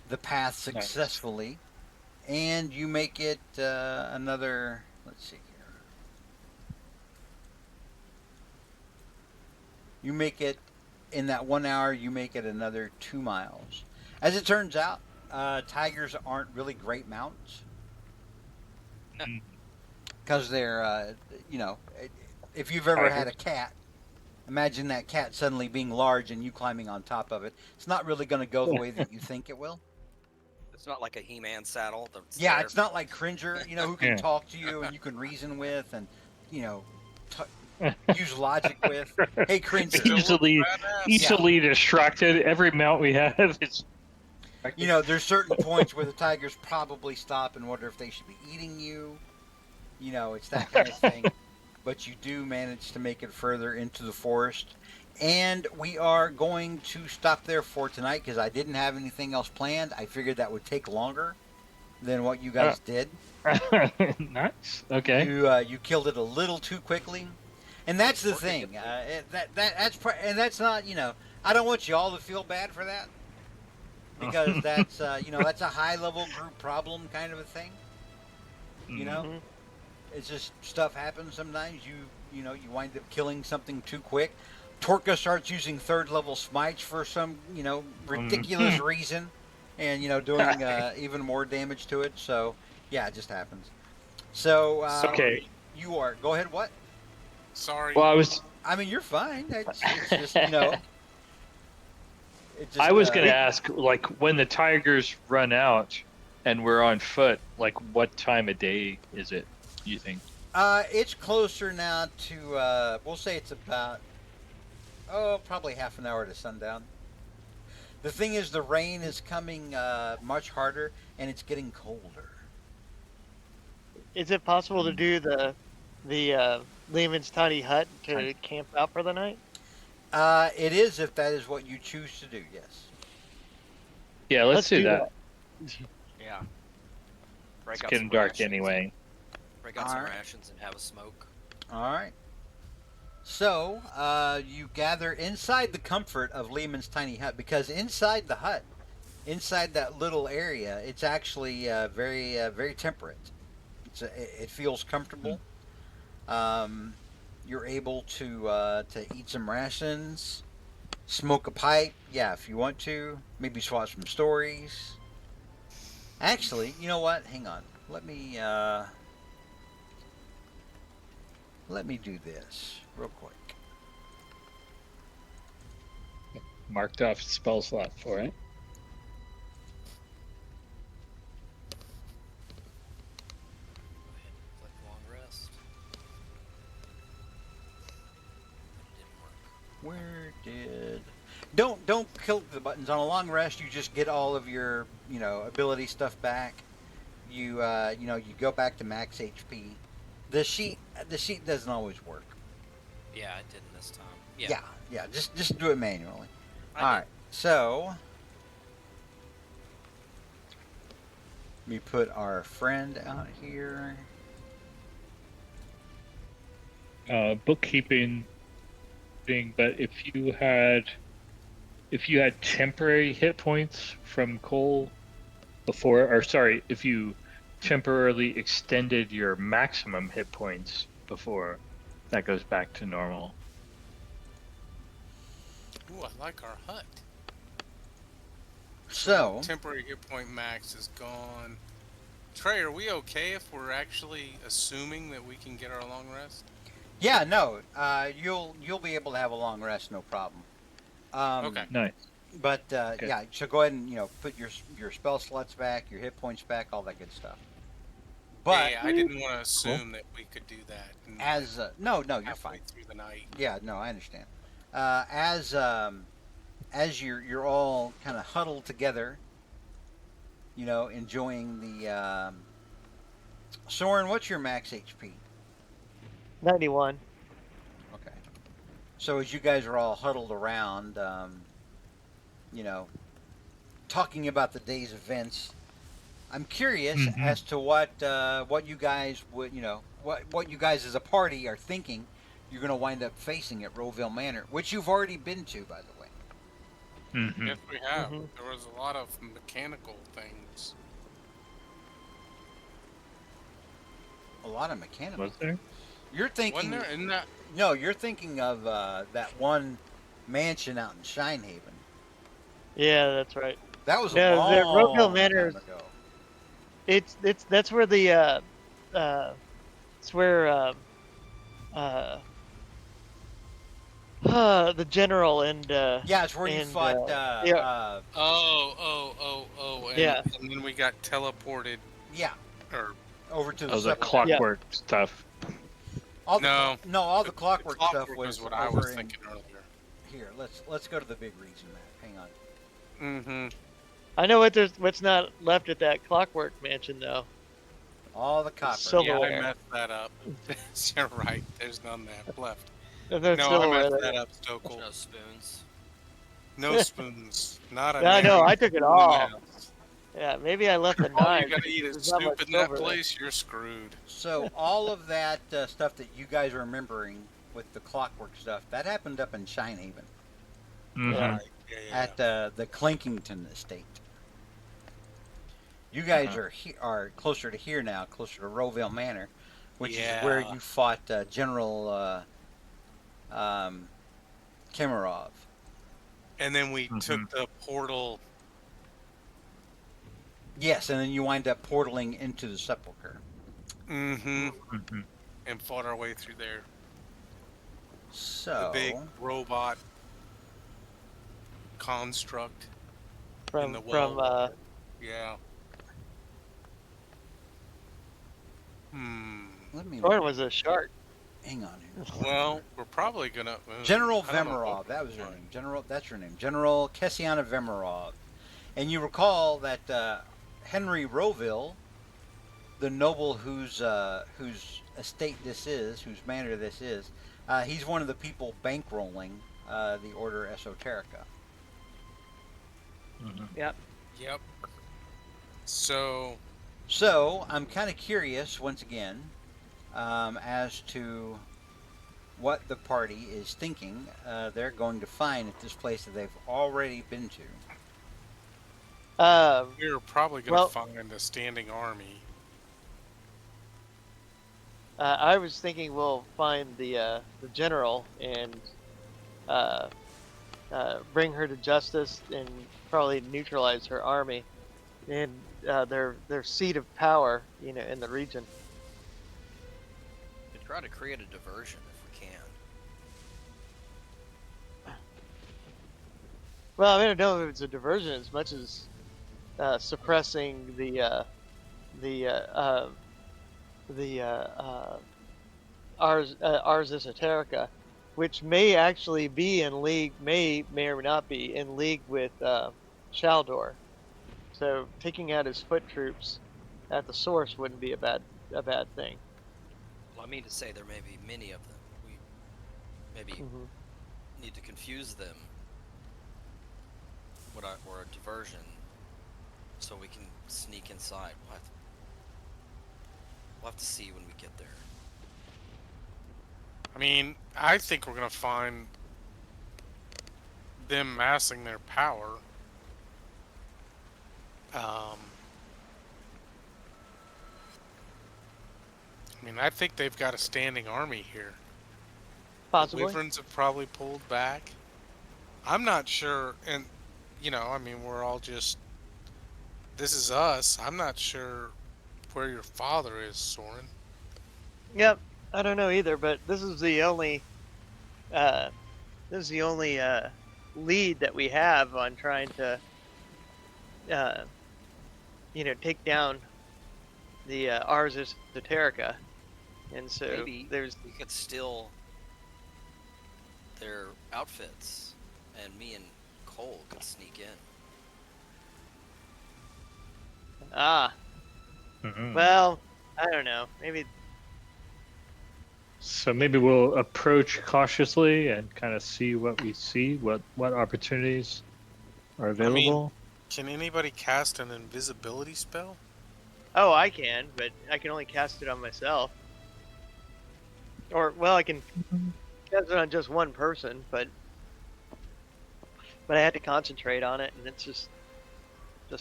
the path successfully, and you make it another. Let's see here. You make it in that 1 hour. You make it another 2 miles. As it turns out, tigers aren't really great mounts because they're, if you've ever had a cat, imagine that cat suddenly being large and you climbing on top of it. It's not really going to go the way that you think it will. It's not like a He-Man saddle. That's Yeah, there. it's not like Cringer, who can Yeah. talk to you and you can reason with and, use logic with. Hey, Cringer. Easily distracted. Every mount we have is You know, there's certain points where the tigers probably stop and wonder if they should be eating you. You know, it's that kind of thing. But you do manage to make it further into the forest. And we are going to stop there for tonight because I didn't have anything else planned. I figured that would take longer than what you guys did. Nice. Okay. You killed it a little too quickly, and that's the thing. That's not, you know, I don't want you all to feel bad for that because that's you know, that's a high level group problem kind of a thing. You know, Mhm. it's just stuff happens sometimes. You know, you wind up killing something too quick. Torka starts using third level smites for some, you know, ridiculous reason, and you know, doing even more damage to it. So yeah, it just happens. So Okay. you are. Go ahead. What? Sorry. Well, I mean, you're fine. It's just, you know. It just, I was going to ask, like, when the tigers run out and we're on foot, like, what time of day is it? You think? It's closer now to. We'll say it's about. Oh, probably half an hour to sundown. The thing is, the rain is coming much harder, and it's getting colder. Is it possible to do the Lehman's tiny hut to camp out for the night? It is if that is what you choose to do. Yes. Yeah, let's do that. Yeah. It's Break out getting some dark rations. anyway. Break out some Alright. rations and have a smoke. All right. So you gather inside the comfort of Lehman's tiny hut because inside the hut, inside that little area, it's actually very temperate. It feels comfortable. You're able to eat some rations, smoke a pipe, yeah, if you want to. Maybe swap some stories. Actually, you know what? Hang on. Let me do this real quick. Marked off spell slot for it. Click long rest. It didn't work. Where did? Don't click the buttons on a long rest. You just get all of your ability stuff back. You you go back to max HP. The sheet doesn't always work. Yeah, it didn't this time. Yeah. Just do it manually. I All did. right. So let me put our friend out here. Bookkeeping thing, but if you had temporary hit points from Cole before, or sorry, if you temporarily extended your maximum hit points before, that goes back to normal. Ooh, I like our hut. So Temporary hit point max is gone. Trey, are we okay if we're actually assuming that we can get our long rest? yeah, no, you'll be able to have a long rest, no problem. Okay. Nice. But yeah, so go ahead and put your spell slots back, your hit points back, all that good stuff. But Yeah, I didn't want to assume that we could do that. And as no, you're halfway fine. through the night. Yeah, no, I understand. As you're all kind of huddled together, enjoying the. Soren, what's your max HP? 91. Okay. So as you guys are all huddled around, talking about the day's events, I'm curious as to what you guys would, what you guys as a party are thinking you're going to wind up facing at Rowville Manor, which you've already been to, by the way. Mm-hmm. Yes, we have. Mhm. There was a lot of mechanical things. A lot of mechanical. Was there? You're thinking. Wasn't there? Isn't that? No, you're thinking of that one mansion out in Shinehaven. Yeah, that's right. That was Yeah, a the long Rowville Manor time ago. It's that's where the it's where the general and Yeah, it's where you and, fought. yeah. Oh. And, Yeah. and then we got teleported. Yeah, Or over to the. Oh, the separate- clockwork stuff. All the, No. No, all the clockwork stuff clockwork was what I over was in- thinking earlier. Here, let's go to the big region map. Hang on. Mm-hmm. I know what's not left at that Clockwork Mansion though. All the copper. Yeah, I Silverware. messed that up. You're right. There's none left. There's No, I silverware messed there. that up, There's Stokel. no spoons. No spoons. Not a I know. nary I took it spoon in the all. house. Yeah, maybe I left the All you knives. gotta eat There's is not much soup in that silver there. place. You're screwed. So all of that stuff that you guys are remembering with the clockwork stuff, that happened up in Shinehaven Mhm. Yeah. Right. Yeah. at the Clinkington estate. You guys are closer to here now, closer to Rowville Manor, which is where Yeah. you fought General Kemerov. And then we took the portal. Yes, and then you wind up portaling into the sepulcher. Mm-hmm. Mhm. And fought our way through there. So The big robot construct in the well. Yeah. let me Soren was a shark. hang on here. Well, we're probably gonna. General I don't know Vemerov, what- that was your name. That's your name. General Kessiana Vemerov. And you recall that Henry Rowville, the noble whose estate this is, whose manor this is, he's one of the people bankrolling the Order Esoterica. Mhm. Yep. So So I'm kind of curious once again as to what the party is thinking they're going to find at this place that they've already been to. we're probably gonna Well- find a standing army. I was thinking we'll find the general and bring her to justice and probably neutralize her army and their seat of power, in the region. We could try to create a diversion if we can. Well, I don't know if it's a diversion as much as suppressing the Ars Esoterica, which may actually be in league, may or not be in league with Shaldor. So taking out his foot troops at the source wouldn't be a bad thing. Well, I mean to say there may be many of them. We maybe Mm-hmm. need to confuse them. Or a diversion, so we can sneak inside. We'll have to see when we get there. I mean, I think we're gonna find them massing their power. I mean, I think they've got a standing army here. Possibly. The Wyverns have probably pulled back. I'm not sure, and I mean, we're all just. This is us. I'm not sure where your father is, Soren. Yep. I don't know either, but this is the only lead that we have on trying to take down the Ars Esoterica, and so Maybe there's we could steal their outfits, and me and Cole could sneak in. Mhm. well, I don't know, maybe. So maybe we'll approach cautiously and kind of see what we see, what opportunities are available. Can anybody cast an invisibility spell? Oh, I can, but I can only cast it on myself. Or, well, I can cast it on just one person, but I had to concentrate on it, and it's just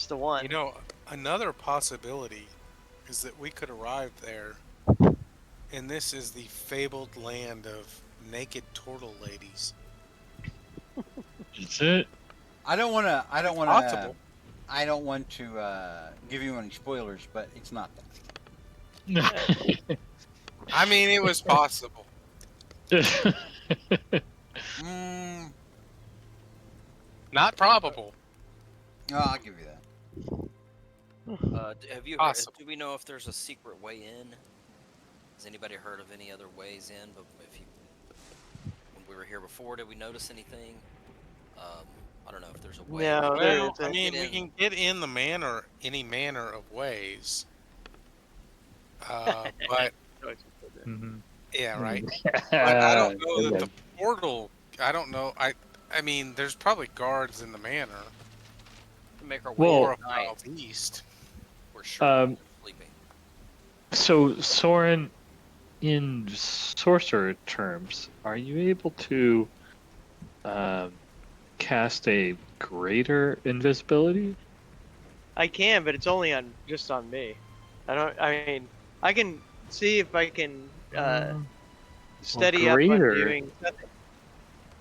the one. Another possibility is that we could arrive there, and this is the fabled land of naked turtle ladies. Is it? I don't want Possible. to give you any spoilers, but it's not that. I mean, it was possible. Mm, Not probable. oh, I'll give you that. Have you? Possible. Do we know if there's a secret way in? Has anybody heard of any other ways in? But when we were here before, did we notice anything? I don't know if there's a way. No, we there Well, I isn't. mean, get we in. can get in the manner, any manner of ways. But Mhm. yeah, right. Mm. But I don't know that the Okay. portal. I don't know. I mean, there's probably guards in the manor To make our way 4 Well, at night. miles east. We're sure um, they're sleeping. so Soren, in sorcerer terms, are you able to um, cast a greater invisibility? I can, but it's only on just on me. I mean, I can see if I can Uh, well, steady up on greater. doing something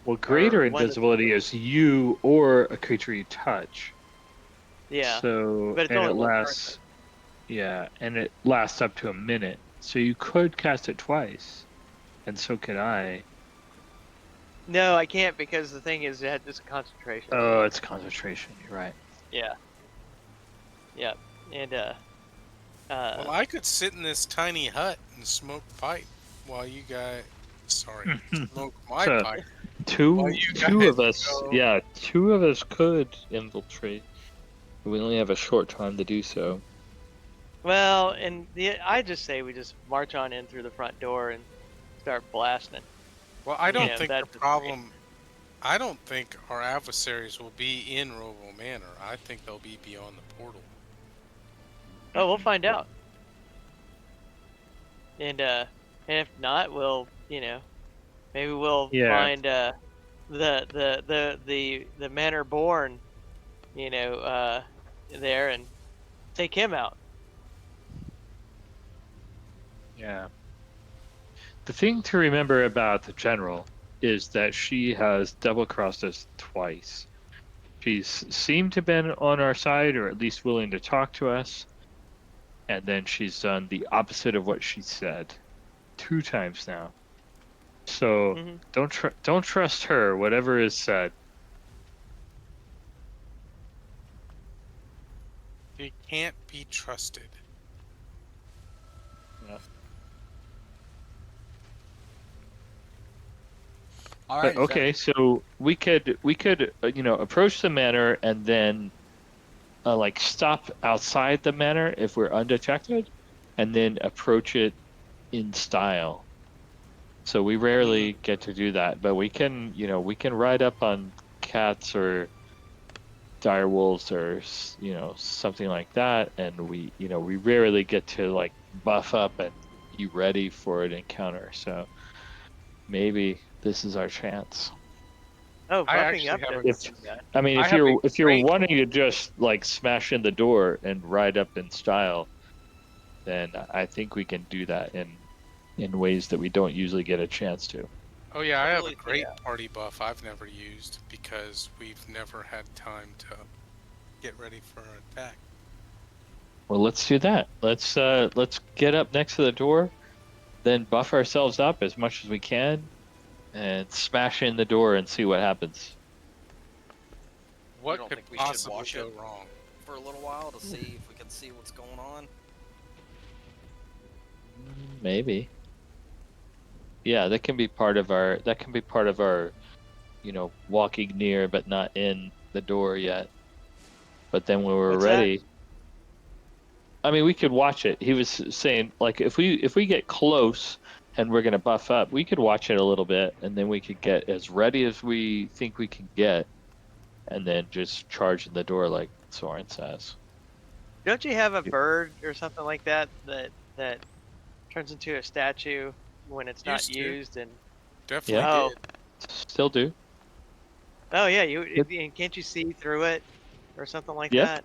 Well, greater or one. invisibility is you or a creature you touch. Yeah, So, but it's and only it one person. lasts, yeah, and it lasts up to a minute. So you could cast it twice, and so could I. No, I can't because the thing is, it's a concentration. Oh, it's concentration. You're right. Yeah, yeah, and Well, I could sit in this tiny hut and smoke pipe while you guys. Sorry, smoke my So pipe while two you two guys of us, go. yeah, two of us could infiltrate. We only have a short time to do so. well, and I just say we just march on in through the front door and start blasting. Well, I don't think the That's just me. problem. I don't think our adversaries will be in Roval Manor. I think they'll be beyond the portal. Oh, we'll find out. And if not, we'll maybe we'll Yeah, find the manor born there and take him out. yeah. The thing to remember about the general is that she has double-crossed us twice. She's seemed to been on our side, or at least willing to talk to us, and then she's done the opposite of what she said 2 times now. So Hmm. don't trust her, whatever is said. They can't be trusted. Yeah. All But right. okay, so we could approach the manor and then like stop outside the manor if we're undetected, and then approach it in style. So we rarely get to do that, but we can ride up on cats or dire wolves or something like that, and we rarely get to like buff up and be ready for an encounter. So maybe this is our chance. Oh, I buffing actually up have a. doesn't If seem bad. I mean, I if have a you're great. wanting to just like smash in the door and ride up in style, then I think we can do that in ways that we don't usually get a chance to. Oh yeah, I have a Really, great party buff I've never used because we've never had time to get ready for an attack. Well, let's do that. Let's get up next to the door, then buff ourselves up as much as we can, and smash in the door and see what happens. What don't could think we should possibly watch go it? wrong? For a little while to see if we can see what's going on. Maybe. Yeah, that can be part of our walking near but not in the door yet. But then when we're What's that? ready, I mean, we could watch it. He was saying like if we get close and we're gonna buff up, we could watch it a little bit, and then we could get as ready as we think we can get, and then just charge in the door like Soren says. Don't you have a bird or something like that that turns into a statue when it's not Used to. used? And Definitely Yeah. oh, did. Still do. oh yeah, Yep. and can't you see through it or something like Yep. that?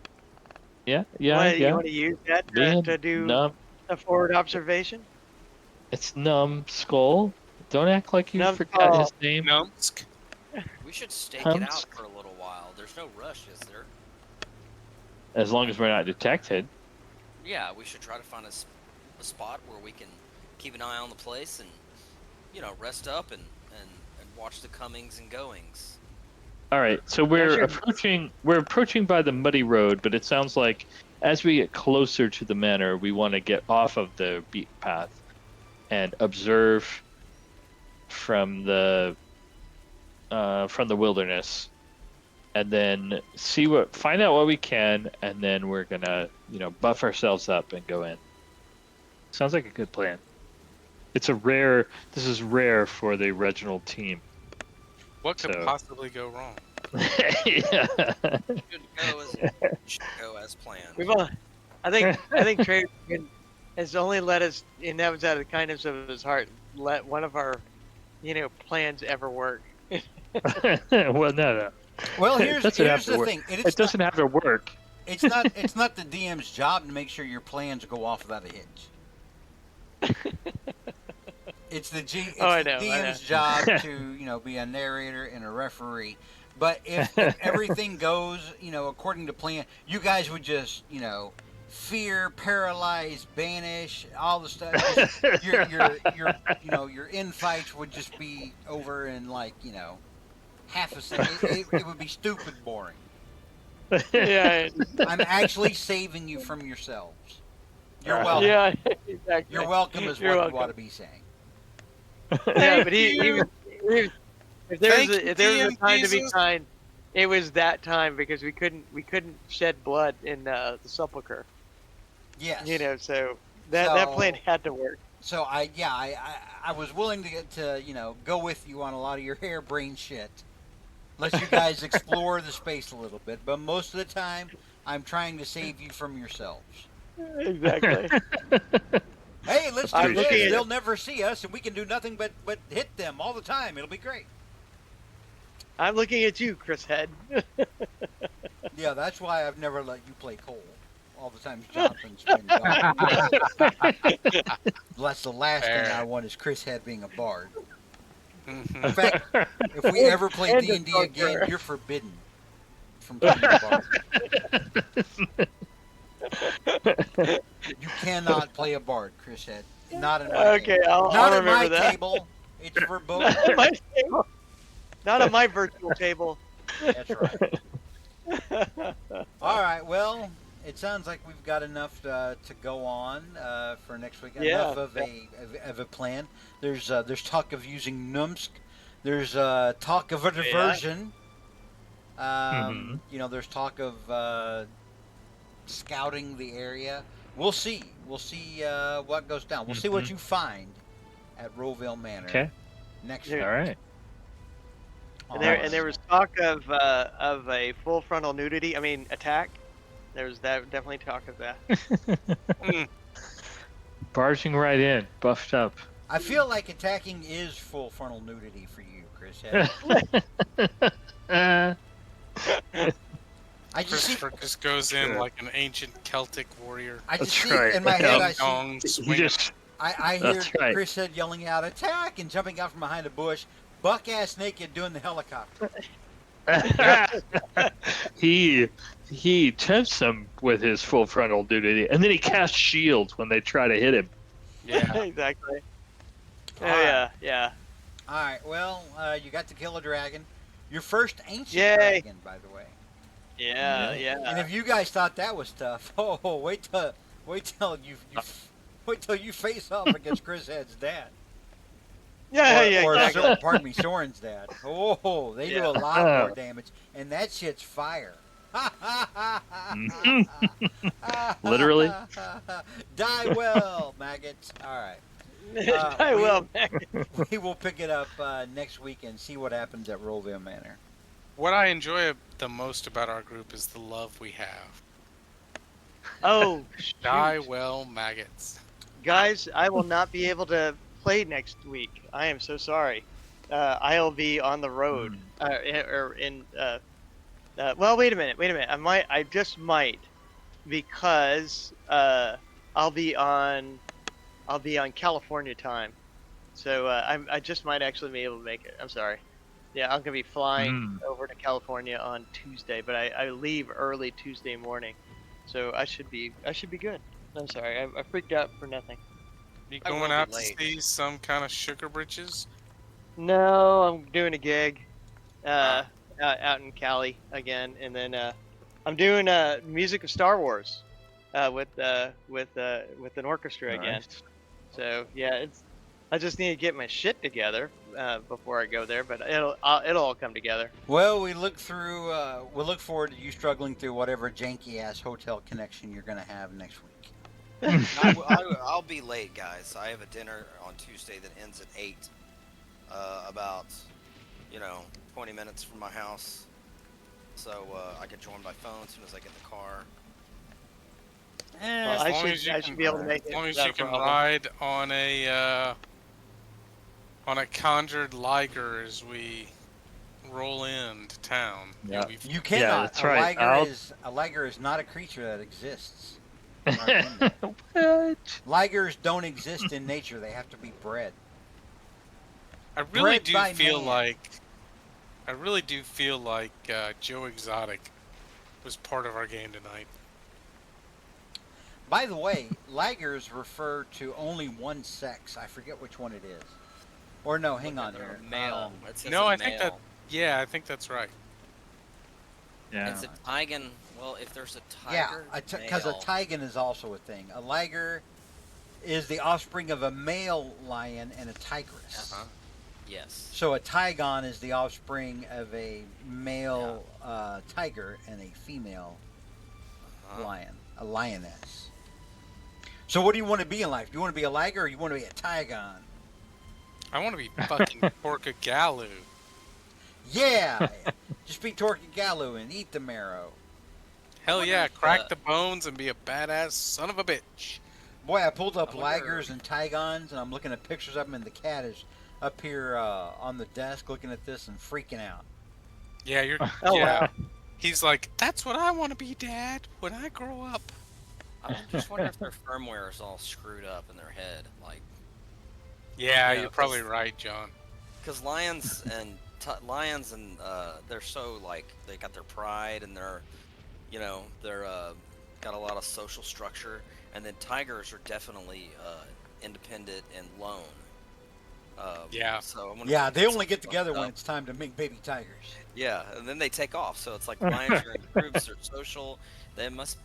Yeah. You Yeah. you Yeah. want to use that to Being do numb. a forward observation? It's Numbskull. Don't act like you forgot Numbskull. his name. Numbsk. We should stake it out Numbsk. for a little while. There's no rush, is there? As long as we're not detected. Yeah, we should try to find a spot where we can keep an eye on the place and, rest up and watch the comings and goings. All right, so we're approaching by the muddy road, but it sounds like as we get closer to the manor, we want to get off of the beaten path and observe from the wilderness and then find out what we can, and then we're gonna, buff ourselves up and go in. Sounds like a good plan. This is rare for the original team. What could So- possibly go wrong? Yeah. Should go as planned. We've all, I think Trey has only let us, and that was out of the kindness of his heart, let one of our, plans ever work. Well, no. Well, It here's doesn't have to the work. thing. It doesn't have to work. It's not the DM's job to make sure your plans go off without a hitch. It's the DM's job to be a narrator and a referee. But if everything goes according to plan, you guys would just fear, paralyze, banish, all the stuff. Just, your infights would just be over in half a second. It would be stupid boring. Yeah. I'm actually saving you from yourselves. You're welcome. Yeah, exactly. You're welcome is You're what welcome. you ought to be saying. Yeah, but if there was a DM time to be Jesus. kind, it was that time because we couldn't shed blood in the sepulcher. Yes. So that plan had to work. So I was willing to get to go with you on a lot of your harebrained shit. Let you guys explore the space a little bit, but most of the time I'm trying to save you from yourselves. Exactly. Hey, let's I'm do looking this. at- They'll never see us, and we can do nothing but hit them all the time. It'll be great. I'm looking at you, Chris Head. Yeah, that's why I've never let you play Cole. All the times Jonathan's been gone. That's the last thing I want is Chris Head being a bard. Mhm. In fact, if we ever play And D&D the again, sorcerer. you're forbidden from playing a bard. You cannot play a bard, Chris Head. Not in my Okay, table. I'll Not at my remember that. table. It's verboten. Not at my table. Not on my virtual table. That's right. All right. Well, it sounds like we've got enough to go on for next week. Yeah. Enough of a plan. There's talk of using Numsk. There's talk of a diversion. There's talk of scouting the area. We'll see. We'll see what goes down. We'll see what you find at Roville Manor Okay. next Yeah. week. All right. And there was talk of a full frontal nudity. I mean, attack. There was definitely talk of that. Barging right in, buffed up. I feel like attacking is full frontal nudity for you, Chris Head. I just see, Christopher just goes in Sure. like an ancient Celtic warrior. I just That's see right. in my head. I see. Dong You swinging. just I hear That's right. Chris Head yelling out "attack" and jumping out from behind a bush, buck ass naked, doing the helicopter. he tempts them with his full frontal nudity, and then he casts shields when they try to hit him. Yeah. Exactly. Oh, Alright. yeah. All right. Well, you got to kill a dragon. Your first ancient Yay. dragon, by the way. Yeah. And if you guys thought that was tough, wait till you face off against Chris Head's dad. Or Exactly. pardon me, Soren's dad. Oh, they do a lot more damage, and that shit's fire. Literally. Die well, maggots. All right. I will. We will pick it up next week and see what happens at Roville Manor. What I enjoy the most about our group is the love we have. Oh, Die shoot. well, maggots. Guys, I will not be able to play next week. I am so sorry. I'll be on the road. Well, wait a minute. I just might, because I'll be on California time. So I just might actually be able to make it. I'm sorry. Yeah, I'm gonna be flying over to California on Tuesday, but I leave early Tuesday morning, so I should be good. I'm sorry, I freaked out for nothing. You I going will be out to late. see some kind of sugar britches? No, I'm doing a gig, out in Cali again, and then I'm doing music of Star Wars, with an orchestra again. Nice. So yeah, I just need to get my shit together before I go there, but it'll all come together. Well, we look forward to you struggling through whatever janky ass hotel connection you're gonna have next week. I'll be late, guys. I have a dinner on Tuesday that ends at 8. About 20 minutes from my house, so I can join by phone as soon as I get in the car. Well, I should be able to make it. As long as without you a can problem. ride on a conjured liger as we roll into town. Yeah. You cannot. that's right. A liger is not a creature that exists. in our kingdom. What? Ligers don't exist in nature. They have to be bred. I really Bred do by feel man. like Joe Exotic was part of our game tonight. By the way, ligers refer to only one sex. I forget which one it is. Or no, hang on here. Male. It says No, a I think that. male. Yeah, I think that's right. Yeah. It's a tigan. Well, if there's a Yeah, tiger, because a male. tigan is also a thing. A liger is the offspring of a male lion and a tigress. Uh-huh. Yes. So a tigon is the offspring of a male tiger and a female Uh-huh. lion, a lioness. So what do you want to be in life? Do you want to be a liger or you want to be a tigon? I want to be fucking Porca Galoo. Yeah, just be Torcagaloo and eat the marrow. Hell wonder yeah, if, crack the bones and be a badass son of a bitch. Boy, I pulled up I wonder- ligers and tigons, and I'm looking at pictures of them, and the cat is up here on the desk looking at this and freaking out. Yeah, you're. Oh, yeah. wow. He's like, that's what I want to be, Dad, when I grow up. I just wonder if their firmware is all screwed up in their head, like Yeah, Yeah, you're probably 'cause- right, John. because lions and they're so like they got their pride and they're got a lot of social structure, and then tigers are definitely independent and lone. Yeah. So I wonder Yeah, if they it's only get fucked together when up. it's time to make baby tigers. Yeah, and then they take off. So it's like lions are in groups, they're social. That must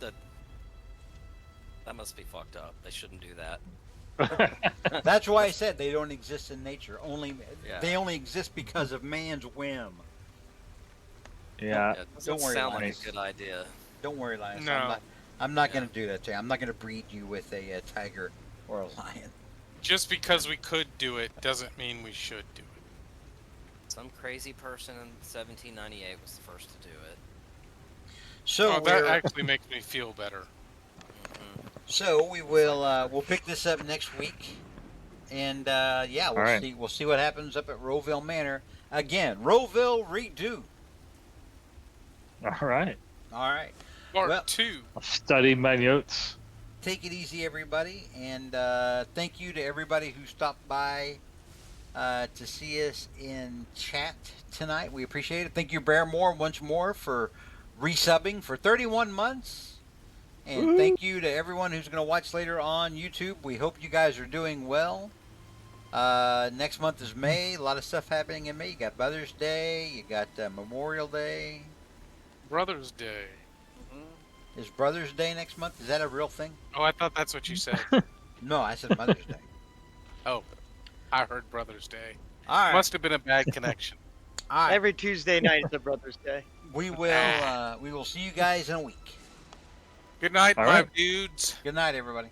be fucked up. They shouldn't do that. That's why I said they don't exist in nature. Yeah. They only exist because of man's whim. Yeah. Yeah, it doesn't Don't worry, sound like Linus. a good idea. Don't worry, Linus. No. I'm not Yeah. going to do that to you. I'm not going to breed you with a tiger or a lion. Just because we could do it doesn't mean we should do it. Some crazy person in 1798 was the first to do it. So Oh, that we're- actually makes me feel better. Mhm. So we will we'll pick this up next week, and yeah, we'll All right. see what happens up at Rowville Manor again. Rowville redo. All right. All right, Part Well- 2. I'll study my notes. take it easy, everybody, and thank you to everybody who stopped by to see us in chat tonight. We appreciate it. Thank you, Bearmore, once more for resubbing for 31 months. And Woo. thank you to everyone who's going to watch later on YouTube. We hope you guys are doing well. Next month is May. A lot of stuff happening in May. You got Mother's Day. You got Memorial Day. Brothers Day. Is Brothers Day next month? Is that a real thing? Oh, I thought that's what you said. No, I said Mother's Day. Oh, I heard Brothers Day. All right. Must have been a bad connection. All right. Every Tuesday night is a Brother's Day. We will see you guys in a week. Good night, All my right. dudes. Good night, everybody.